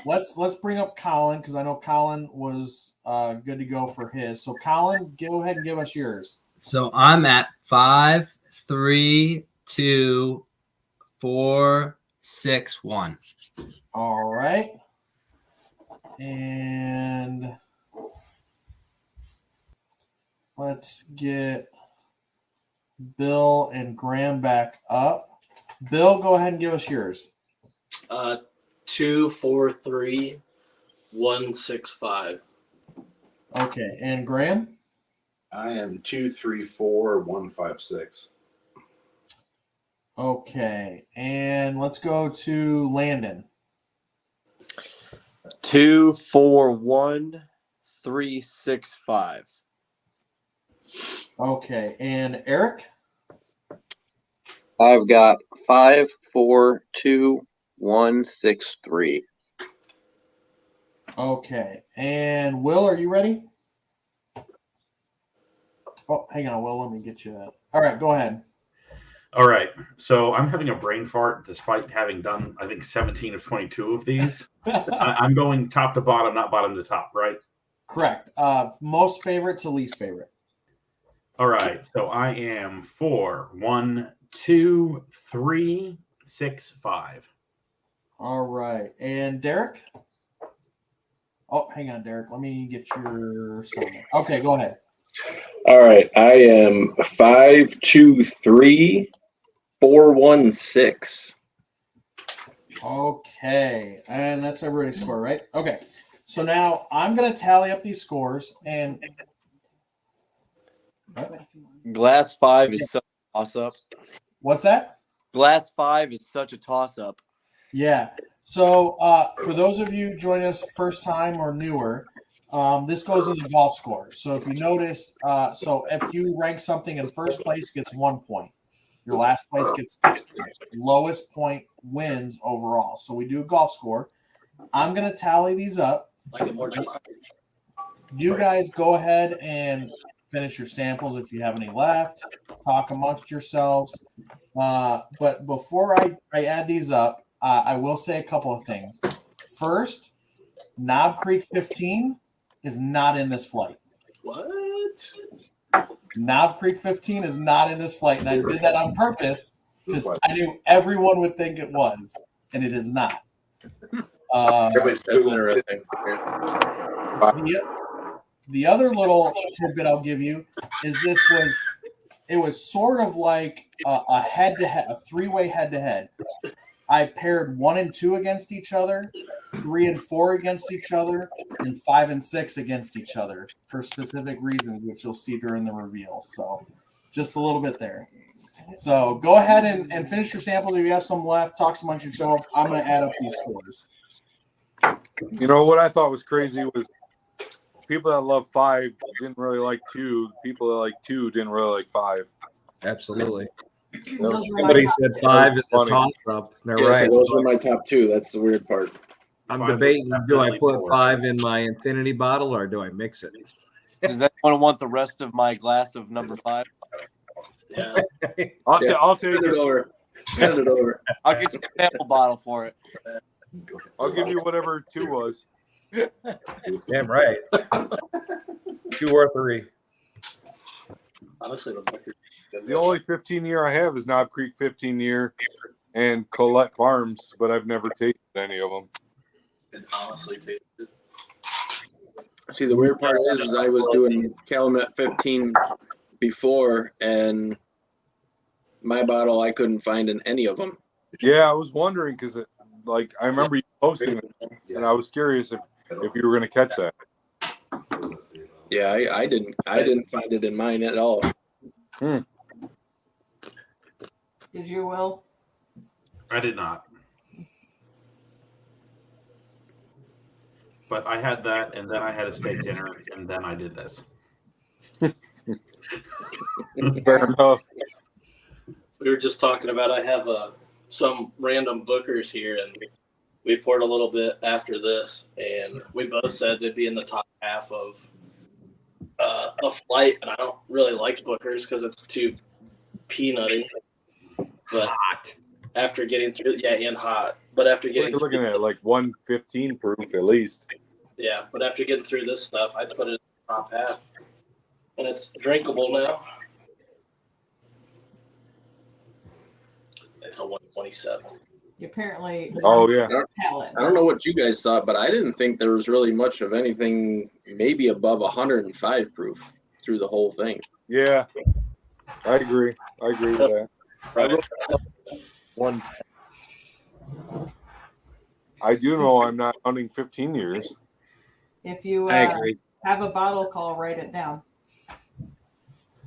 S1: Let's bring up Colin because I know Colin was good to go for his. So Colin, go ahead and give us yours.
S12: So I'm at 5, 3, 2, 4, 6, 1.
S1: All right. And let's get Bill and Graham back up. Bill, go ahead and give us yours.
S10: 2, 4, 3, 1, 6, 5.
S1: Okay. And Graham?
S11: I am 2, 3, 4, 1, 5, 6.
S1: Okay. And let's go to Landon.
S5: 2, 4, 1, 3, 6, 5.
S1: Okay. And Eric?
S13: I've got 5, 4, 2, 1, 6, 3.
S1: Okay. And Will, are you ready? Oh, hang on, Will. Let me get you. All right, go ahead.
S2: All right. So I'm having a brain fart despite having done, I think, 17 of 22 of these. I'm going top to bottom, not bottom to top, right?
S1: Correct. Most favorite to least favorite.
S2: All right. So I am 4, 1, 2, 3, 6, 5.
S1: All right. And Derek? Oh, hang on, Derek. Let me get your sound. Okay, go ahead.
S3: All right. I am 5, 2, 3, 4, 1, 6.
S1: Okay. And that's everybody's score, right? Okay. So now I'm going to tally up these scores, and
S5: Glass 5 is such a toss up.
S1: what's that?
S5: Glass 5 is such a toss up.
S1: Yeah. So for those of you joining us first time or newer, this goes in the golf score. So if you notice, so if you rank something in first place, it gets 1 point. Your last place gets 6 points. Lowest point wins overall. So we do a golf score. I'm going to tally these up.
S10: Like it more than 5.
S1: You guys go ahead and finish your samples if you have any left. Talk amongst yourselves. But before I add these up, I will say a couple of things. First, Knob Creek 15 is not in this flight.
S10: What?
S1: Knob Creek 15 is not in this flight, and I did that on purpose because I knew everyone would think it was, and it is not.
S3: That's interesting.
S1: The other little tidbit I'll give you is it was sort of like a head-to-head, a three-way head-to-head. I paired 1 and 2 against each other, 3 and 4 against each other, and 5 and 6 against each other for specific reasons, which you'll see during the reveal. So just a little bit there. So go ahead and finish your samples. If you have some left, talk amongst yourselves. I'm going to add up these scores.
S8: You know what I thought was crazy was people that love 5 didn't really like 2. People that like 2 didn't really like 5.
S9: Absolutely.
S14: Those were
S9: Somebody
S14: my top-
S9: said 5 is a
S8: funny.
S9: toss up. They're
S3: Yeah, so
S9: right.
S3: those were my top 2. That's the weird part.
S9: I'm
S2: 5 was
S9: debating, do I
S2: definitely
S9: put
S2: more.
S9: 5 in my infinity bottle or do I mix it?
S5: Does anyone want the rest of my glass of number 5?
S10: Yeah.
S8: I'll take
S3: Send it
S8: it.
S3: over. Send it over.
S5: I'll get you a sample bottle for it.
S8: I'll give you whatever 2 was.
S9: Damn right. 2 or 3.
S10: Honestly,
S8: The only 15 year I have is Knob Creek 15 year and Colette Farms, but I've never tasted any of them.
S10: it honestly tasted it.
S3: See, the weird part is I was doing Calumet 15 before, and my bottle I couldn't find in any of them.
S8: Yeah, I was wondering because I remember you posting it, and I was curious if you were going to catch that.
S3: Yeah, I didn't find it in mine at all.
S14: Did you, Will?
S2: I did not. But I had that, and then I had a steak dinner, and then I did this.
S8: Fair enough.
S10: We were just talking about I have some random bookers here, and we poured a little bit after this, and we both said it'd be in the top half of a flight, and I don't really like bookers because it's too peanutty. But after getting through, and hot. But after
S8: You're
S2: getting
S8: looking at like 115 proof at least.
S10: Yeah, but after getting through this stuff, I'd put it in the top half, and it's drinkable now. It's a 127.
S14: Apparently.
S8: Oh yeah.
S14: Palate.
S3: I don't know what you guys thought, but I didn't think there was really much of anything, maybe above 105 proof through the whole thing.
S8: Yeah. I agree with that.
S10: Right.
S5: 110.
S8: I do know I'm not hunting 15 years.
S14: If you
S9: I agree.
S14: have a bottle call, write it down.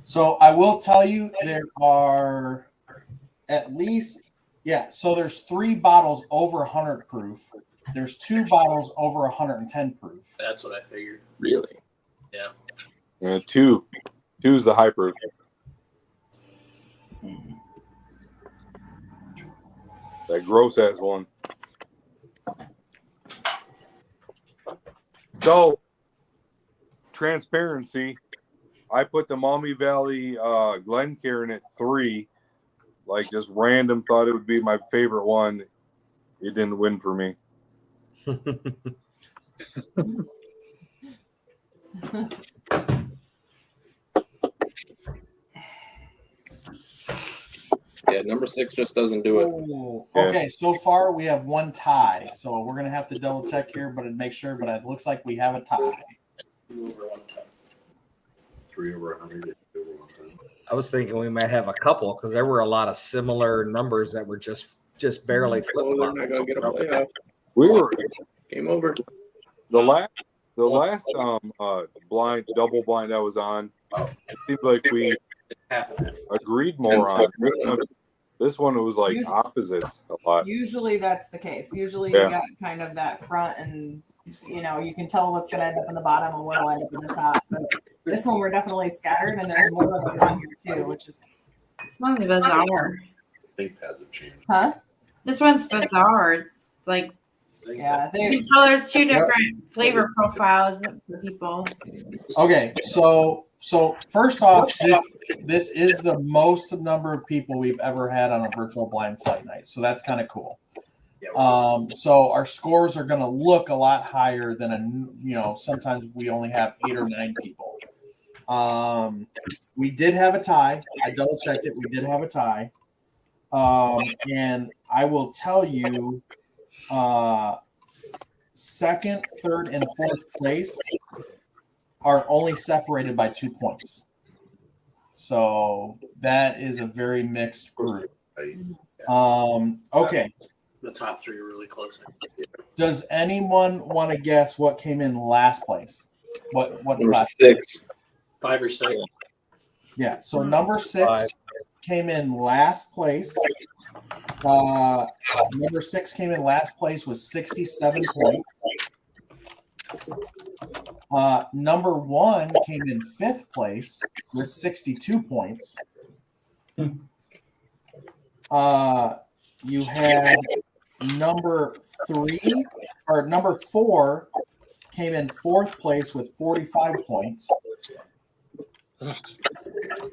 S1: So I will tell you there are at least, so there's 3 bottles over 100 proof. There's 2 bottles over 110 proof.
S10: That's what I figured.
S3: Really?
S10: Yeah.
S8: 2 is the high proof. That gross ass one. So, transparency. I put the Maumee Valley Glencairn at 3. Like just random, thought it would be my favorite one. It didn't win for me.
S3: Yeah, number 6 just doesn't do it.
S1: Ooh. Okay, so far we have 1 tie. So we're gonna have to double check here, but make sure. But it looks like we have a tie.
S10: 2 over 110.
S11: 3 over 100. 2 over 110.
S9: I was thinking we might have a couple because there were a lot of similar numbers that were just barely
S3: Oh, they're
S9: flip
S3: not gonna get a playoff.
S8: We were
S3: Game over.
S8: The last double blind I was on, it seemed like we agreed more on. This one was like opposites a lot.
S14: Usually that's the case. Usually
S8: Yeah.
S14: you got kind of that front, and you can tell what's going to end up in the bottom and what'll end up in the top. But this one we're definitely scattered, and there's more of us on here too, which is
S7: This one's bizarre.
S11: Think pads have changed.
S14: huh?
S7: This one's bizarre. It's like
S14: Yeah,
S7: you can tell there's two different flavor profiles for people.
S1: Okay, so first off, this is the most number of people we've ever had on a virtual blind flight night, so that's kind of cool. So our scores are going to look a lot higher than sometimes we only have 8 or 9 people. We did have a tie. I double checked it. We did have a tie. And I will tell you, second, third, and fourth place are only separated by 2 points. So that is a very mixed group. Okay.
S10: The top three are really close.
S1: Does anyone want to guess what came in last place? What
S3: Number
S1: last
S3: 6.
S10: 5 or 6.
S1: Yeah, so number 6 came in last place. Number 6 came in last place with 67 points. Number 1 came in 5th place with 62 points. You had number 4 came in 4th place with 45 points.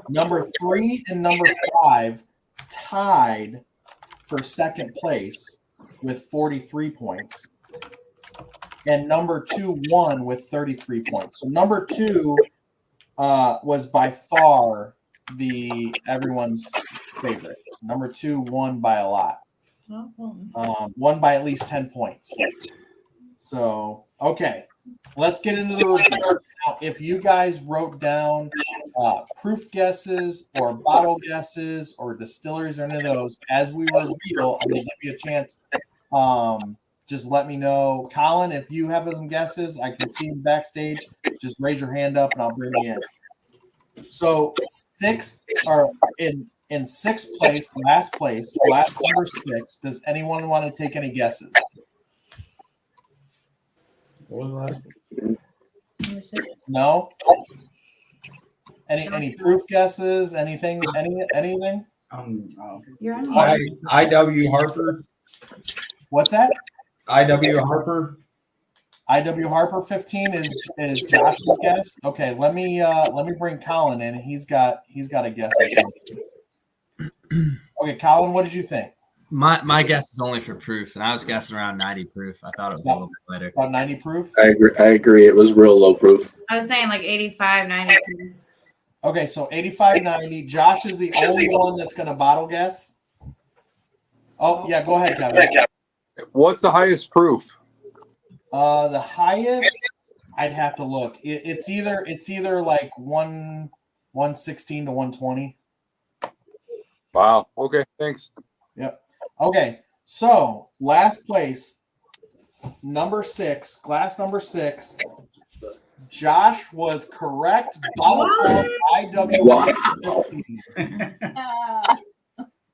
S1: Number 3 and number 5 tied for 2nd place with 43 points. And number 2 won with 33 points. So number 2 was by far everyone's favorite. Number 2 won by a lot. Won by at least 10 points. So, okay. Let's get into the review. Now, if you guys wrote down proof guesses or bottle guesses or distilleries or any of those, as we reveal, I'm going to give you a chance. Just let me know. Colin, if you have some guesses, I can see you backstage. Just raise your hand up and I'll bring you in. So in 6th place, last number 6. Does anyone want to take any guesses?
S6: What was the last one?
S1: No? Any proof guesses? Anything? Anything?
S6: IW Harper.
S1: What's that?
S6: IW Harper.
S1: IW Harper 15 is Josh's guess. Okay, let me bring Colin in. He's got a guess. Okay, Colin, what did you think?
S12: My guess is only for proof, and I was guessing around 90 proof. I thought it was a little bit lighter.
S1: About 90 proof?
S3: I agree. It was real low proof.
S7: I was saying like 85, 90.
S1: Okay, so 85, 90. Josh is the only one that's going to bottle guess. Oh, yeah, go ahead, Kevin.
S8: What's the highest proof?
S1: The highest, I'd have to look. It's either like 116 to 120.
S8: Wow. Okay, thanks.
S1: Yep. Okay, so last place, number 6, glass number 6. Josh was correct. Bottle of IW 15.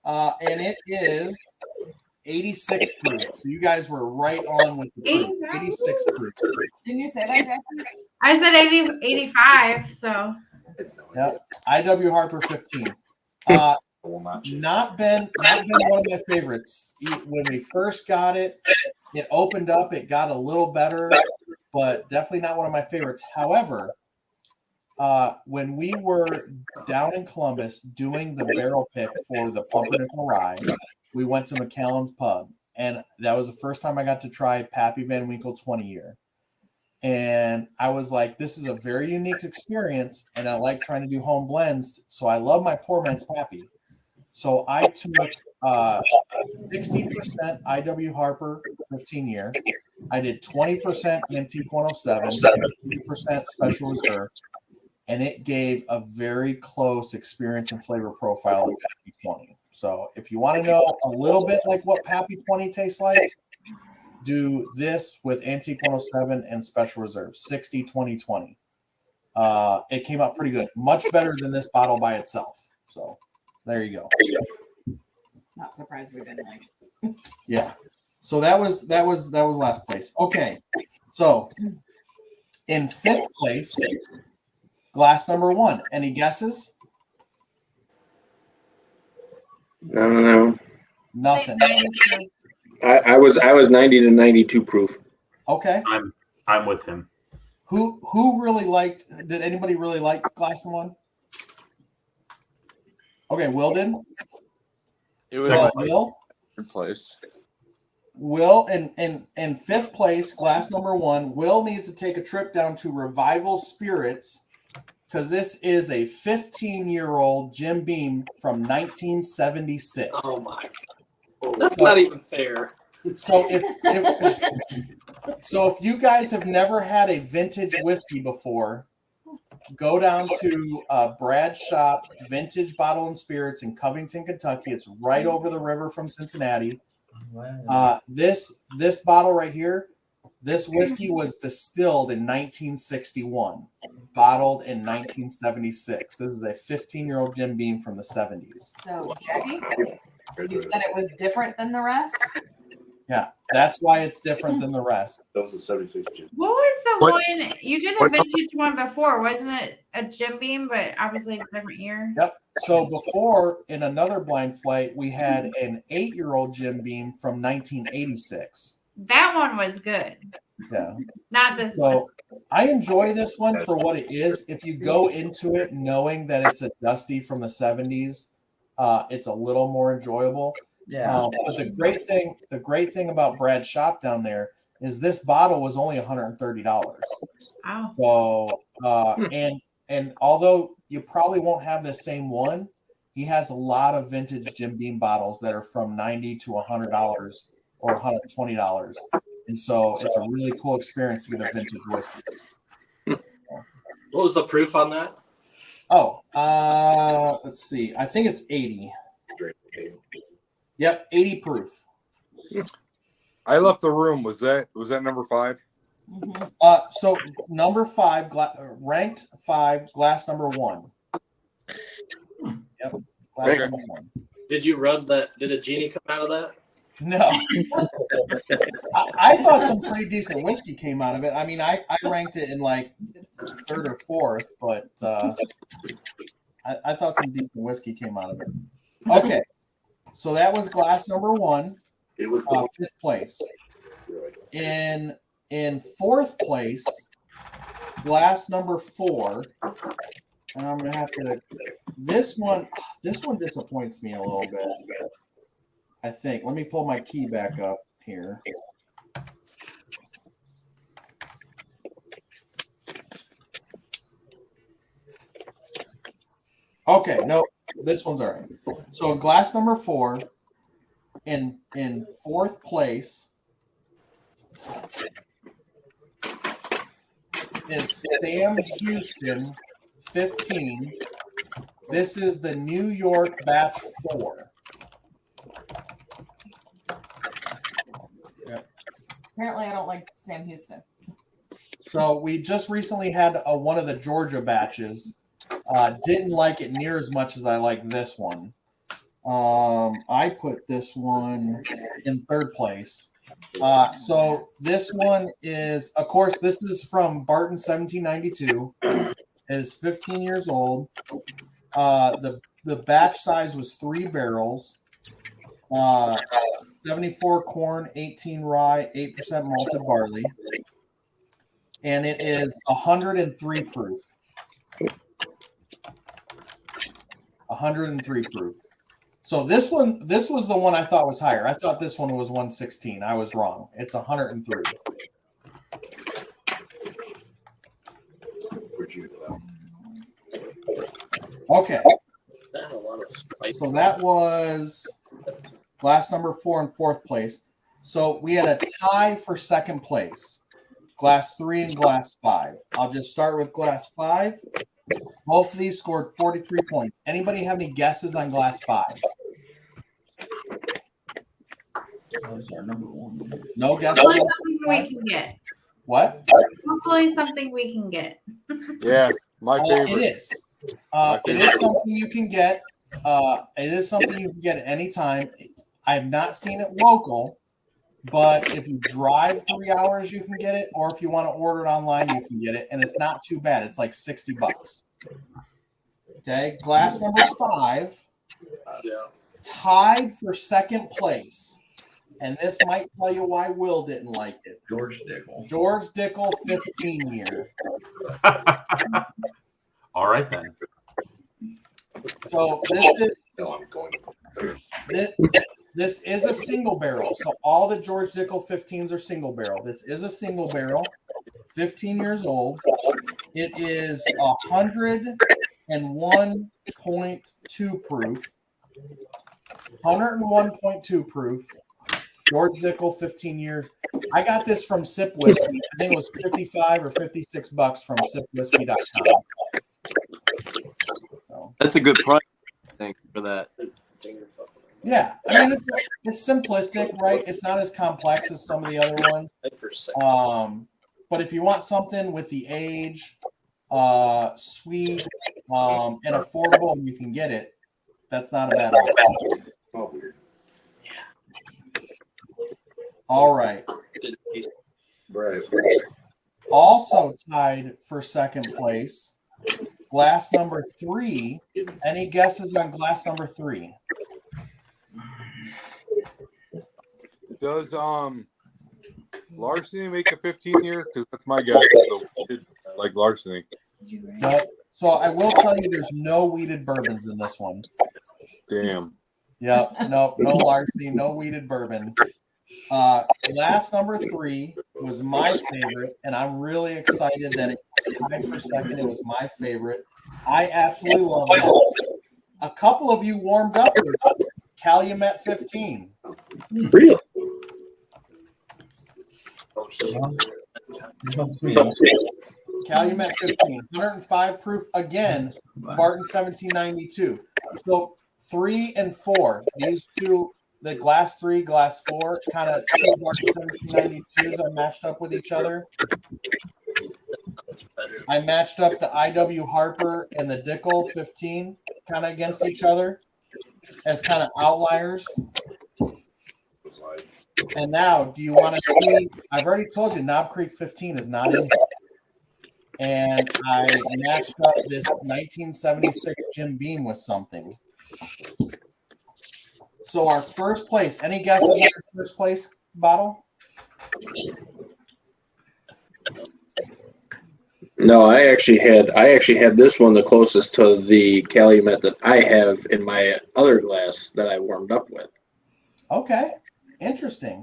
S1: And it is 86 proof. So you guys were right on with the proof. 86 proof.
S14: Didn't you say that, Jackie?
S7: I said 85, so.
S1: Yep. IW Harper 15. Not been one of my favorites. When we first got it, it opened up, it got a little better, but definitely not one of my favorites. However, when we were down in Columbus doing the barrel pick for the Pumpernickel Rye, we went to McAllen's Pub, and that was the first time I got to try Pappy Van Winkle 20 year. And I was like, this is a very unique experience, and I like trying to do home blends, so I love my poor man's Pappy. So I took 60% IW Harper 15 year. I did 20% Antique 107, 20% Special Reserve, and it gave a very close experience and flavor profile of Pappy 20. So if you want to know a little bit like what Pappy 20 tastes like, do this with Antique 107 and Special Reserve 60, 20, 20. It came out pretty good, much better than this bottle by itself. So there you go.
S14: Not surprised we didn't like it.
S1: Yeah. So that was last place. Okay. So in 5th place, glass number 1. Any guesses?
S3: No.
S1: Nothing.
S3: I was 90 to 92 proof.
S1: Okay.
S2: I'm with him.
S1: Who really liked? Did anybody really like glass number 1? Okay, Will did.
S5: It was
S1: Will.
S5: third place.
S1: Will in 5th place, glass number 1. Will needs to take a trip down to Revival Spirits because this is a 15-year-old Jim Beam from 1976.
S10: Oh my! That's not even fair.
S1: So if you guys have never had a vintage whiskey before, go down to Brad's shop, Vintage Bottle and Spirits in Covington, Kentucky. It's right over the river from Cincinnati. This bottle right here, this whiskey was distilled in 1961, bottled in 1976. This is a 15-year-old Jim Beam from the 70s.
S14: So, Jackie, you said it was different than the rest?
S1: Yeah, that's why it's different than the rest.
S11: That was the 76 Jim.
S7: What was the
S8: What-
S7: one you did a vintage one before? Wasn't it a Jim Beam, but obviously a different year?
S1: Yep. So before, in another blind flight, we had an 8-year-old Jim Beam from 1986.
S7: That one was good.
S1: Yeah.
S7: Not this one.
S1: So I enjoy this one for what it is. If you go into it knowing that it's a dusty from the 70s, it's a little more enjoyable.
S6: Yeah.
S1: But the great thing about Brad's shop down there is this bottle was only $130.
S7: Wow.
S1: So and although you probably won't have the same one, he has a lot of vintage Jim Beam bottles that are from $90 to $100 or $120. And so it's a really cool experience to get a vintage whiskey.
S10: What was the proof on that?
S1: Oh, let's see. I think it's 80. Yep, 80 proof.
S8: I left the room. Was that number 5?
S1: So number 5, ranked 5, glass number 1. Yep, glass number 1.
S10: Did you rub that? Did a genie come out of that?
S1: No. I thought some pretty decent whiskey came out of it. I mean, I ranked it in like 3rd or 4th, but I thought some decent whiskey came out of it. Okay. So that was glass number 1.
S11: It was
S1: 5th place. In 4th place, glass number 4. And I'm gonna have to. This one disappoints me a little bit. I think. Let me pull my key back up here. Okay, no, this one's all right. So glass number 4 in 4th place is Sam Houston 15. This is the New York batch 4.
S14: Apparently, I don't like Sam Houston.
S1: So we just recently had one of the Georgia batches. Didn't like it near as much as I like this one. I put this one in 3rd place. So this one is, of course, this is from Barton 1792. It is 15 years old. The batch size was 3 barrels. 74 corn, 18 rye, 8% malted barley. And it is 103 proof. 103 proof. So this was the one I thought was higher. I thought this one was 116. I was wrong. It's 103. Okay. So that was glass number 4 in 4th place. So we had a tie for 2nd place. Glass 3 and glass 5. I'll just start with glass 5. Both of these scored 43 points. Anybody have any guesses on glass 5?
S6: That was our number one.
S1: No guesses.
S7: Hopefully something we can get.
S1: What?
S7: Hopefully something we can get.
S8: Yeah, my favorite.
S1: It is. It is something you can get. It is something you can get at any time. I have not seen it local, but if you drive 3 hours, you can get it. Or if you want to order it online, you can get it, and it's not too bad. It's like $60. Okay, glass number 5, tied for second place. And this might tell you why Will didn't like it.
S6: George Dickel.
S1: George Dickel, 15 year.
S2: All right then.
S1: So this is
S11: No, I'm going to.
S1: this is a single barrel. So all the George Dickel 15s are single barrel. This is a single barrel, 15 years old. It is 101.2 proof. 101.2 proof. George Dickel, 15 years. I got this from Sip Whiskey. I think it was $55 or $56 from sipwhiskey.com. So,
S5: That's a good price, I think, for that.
S1: yeah, I mean it's simplistic, right? It's not as complex as some of the other ones. But if you want something with the age, sweet, and affordable, you can get it. That's not a bad option.
S11: Oh, weird.
S1: All right.
S11: Right.
S1: Also tied for second place, glass number 3. Any guesses on glass number 3?
S8: Does Larceny make a 15-year? Because that's my guess. So, like Larceny.
S1: No. So I will tell you, there's no weeded bourbons in this one.
S8: Damn.
S1: Yep. No larceny, no weeded bourbon. Glass number 3 was my favorite, and I'm really excited that it was tied for second. It was my favorite. I absolutely love it. A couple of you warmed up with Calumet 15.
S3: Really?
S1: Calumet 15, 105 proof again. Barton 1792. So 3 and 4, these two, the glass 3, glass 4, kind of two Barton 1792s are matched up with each other. I matched up the IW Harper and the Dickel 15 kind of against each other as kind of outliers. And now, do you want to see? I've already told you Knob Creek 15 is not in here. And I matched up this 1976 Jim Beam with something. So our first place, any guesses on this first place bottle?
S3: No, I actually had this one the closest to the Calumet that I have in my other glass that I warmed up with.
S1: Okay, interesting.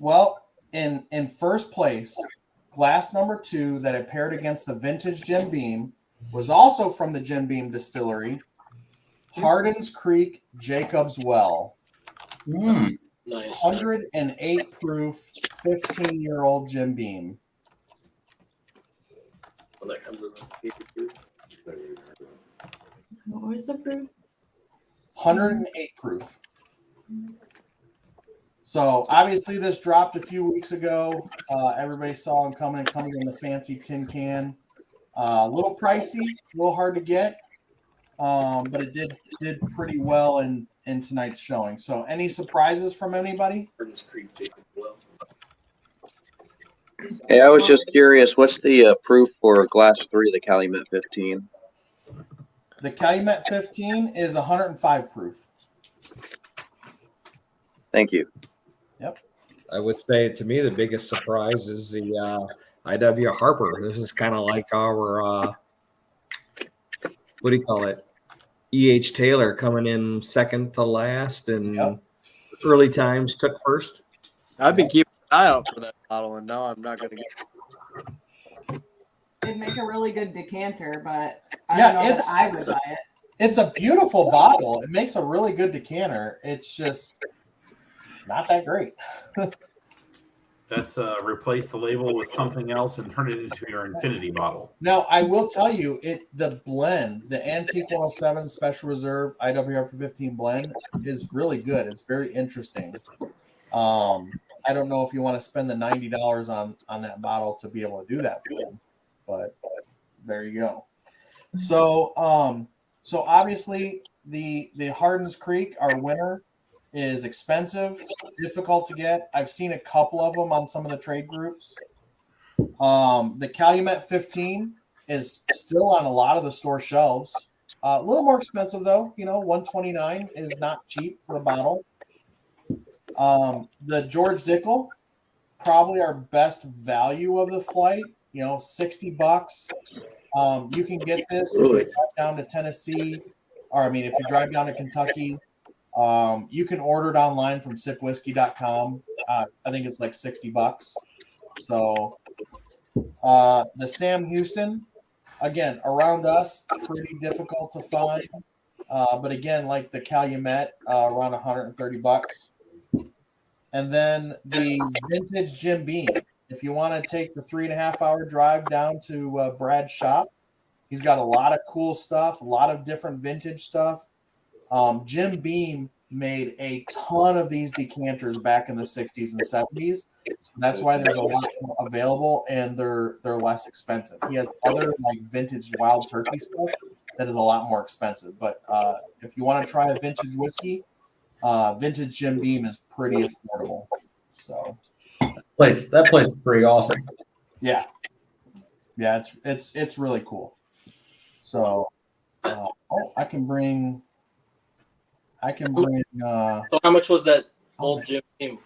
S1: Well, in first place, glass number 2 that I paired against the vintage Jim Beam was also from the Jim Beam distillery, Hardin's Creek Jacob's Well.
S10: Nice.
S1: 108 proof, 15-year-old Jim Beam.
S10: Well, that comes with a
S7: What was the proof?
S1: 108 proof. So obviously this dropped a few weeks ago. Everybody saw him coming. It comes in the fancy tin can. A little pricey, a little hard to get, but it did pretty well in tonight's showing. So any surprises from anybody?
S13: Hey, I was just curious, what's the proof for glass 3, the Calumet 15?
S1: The Calumet 15 is 105 proof.
S13: Thank you.
S1: Yep.
S9: I would say, to me, the biggest surprise is the IW Harper. This is kind of like our, what do you call it? E.H. Taylor coming in second to last, and early times took first.
S5: I've been keeping an eye out for that bottle, and now I'm not going to get it.
S14: It'd make a really good decanter, but I don't know that I would buy it.
S1: It's a beautiful bottle. It makes a really good decanter. It's just not that great.
S2: That's replace the label with something else and turn it into your infinity bottle.
S1: Now, I will tell you, the blend, the Antique 107 Special Reserve IWR 15 blend is really good. It's very interesting. I don't know if you want to spend the $90 on that bottle to be able to do that with them, but there you go. So so obviously the Hardin's Creek, our winner, is expensive, difficult to get. I've seen a couple of them on some of the trade groups. The Calumet 15 is still on a lot of the store shelves. A little more expensive though, $129 is not cheap for a bottle. The George Dickel, probably our best value of the flight, $60. You can get this if you drive down to Tennessee, or if you drive down to Kentucky. You can order it online from sipwhiskey.com. I think it's like $60. So the Sam Houston, again, around us, pretty difficult to find. But again, like the Calumet, around $130. And then the vintage Jim Beam. If you want to take the 3.5-hour drive down to Brad's shop, he's got a lot of cool stuff, a lot of different vintage stuff. Jim Beam made a ton of these decanters back in the 60s and 70s. So that's why there's a lot more available, and they're less expensive. He has other like vintage Wild Turkey stuff that is a lot more expensive. But if you want to try a vintage whiskey, vintage Jim Beam is pretty affordable. So
S6: that place is pretty awesome.
S1: Yeah, it's really cool. So I can bring.
S10: So how much was that old Jim Beam?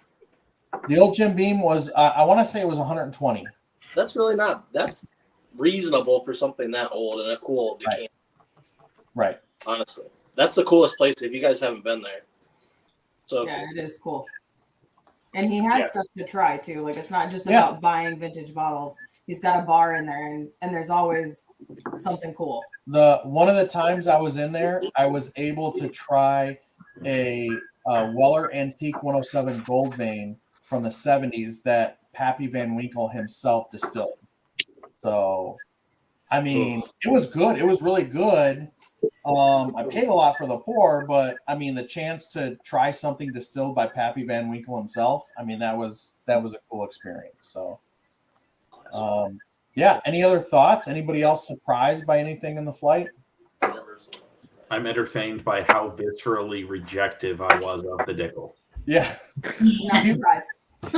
S1: The old Jim Beam was I want to say it was 120.
S10: That's really not. That's reasonable for something that old and a cool decanter.
S1: Right.
S10: Honestly, that's the coolest place if you guys haven't been there. So
S14: yeah, it is cool. And he has stuff to try too. Like it's not just about buying vintage bottles. He's got a bar in there, and there's always something cool.
S1: One of the times I was in there, I was able to try a Weller Antique 107 Gold Vein from the 70s that Pappy Van Winkle himself distilled. So, it was good. It was really good. I paid a lot for the pour, but the chance to try something distilled by Pappy Van Winkle himself, that was a cool experience. So, any other thoughts? Anybody else surprised by anything in the flight?
S2: I'm entertained by how viscerally rejective I was of the Dickel.
S1: Yeah.
S14: Not surprised.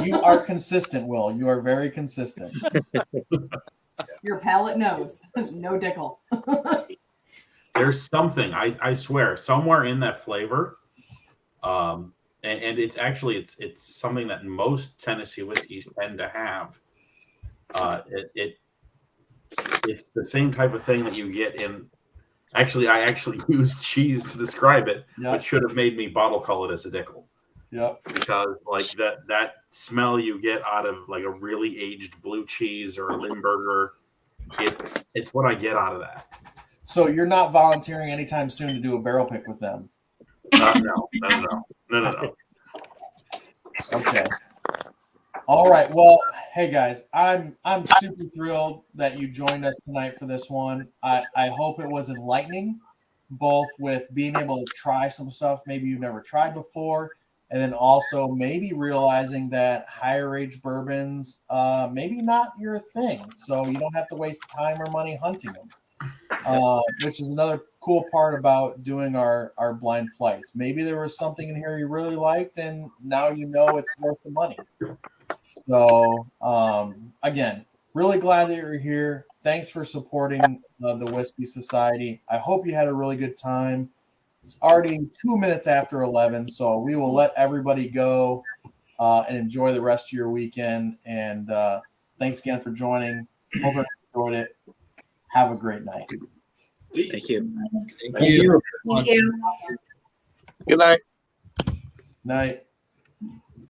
S1: You are consistent, Will. You are very consistent.
S14: Your palate knows. No Dickel.
S2: There's something, I swear, somewhere in that flavor. And it's actually it's something that most Tennessee whiskeys tend to have. It's the same type of thing that you get in. Actually, I used cheese to describe it, but should have made me bottle call it as a Dickel.
S1: Yep.
S2: Because like that smell you get out of like a really aged blue cheese or a Limburger, it's what I get out of that.
S1: So you're not volunteering anytime soon to do a barrel pick with them?
S2: No.
S1: Okay. All right. Well, hey guys, I'm super thrilled that you joined us tonight for this one. I hope it was enlightening, both with being able to try some stuff maybe you've never tried before, and then also maybe realizing that higher age bourbons maybe not your thing, so you don't have to waste time or money hunting them. Which is another cool part about doing our blind flights. Maybe there was something in here you really liked, and now you know it's worth the money. So, again, really glad that you're here. Thanks for supporting the Whiskey Society. I hope you had a really good time. It's already 2 minutes after 11, so we will let everybody go and enjoy the rest of your weekend. And thanks again for joining. Hope you enjoyed it. Have a great night.
S4: Thank you.
S14: Thank you.
S7: Thank you.
S13: Good night.
S1: Night.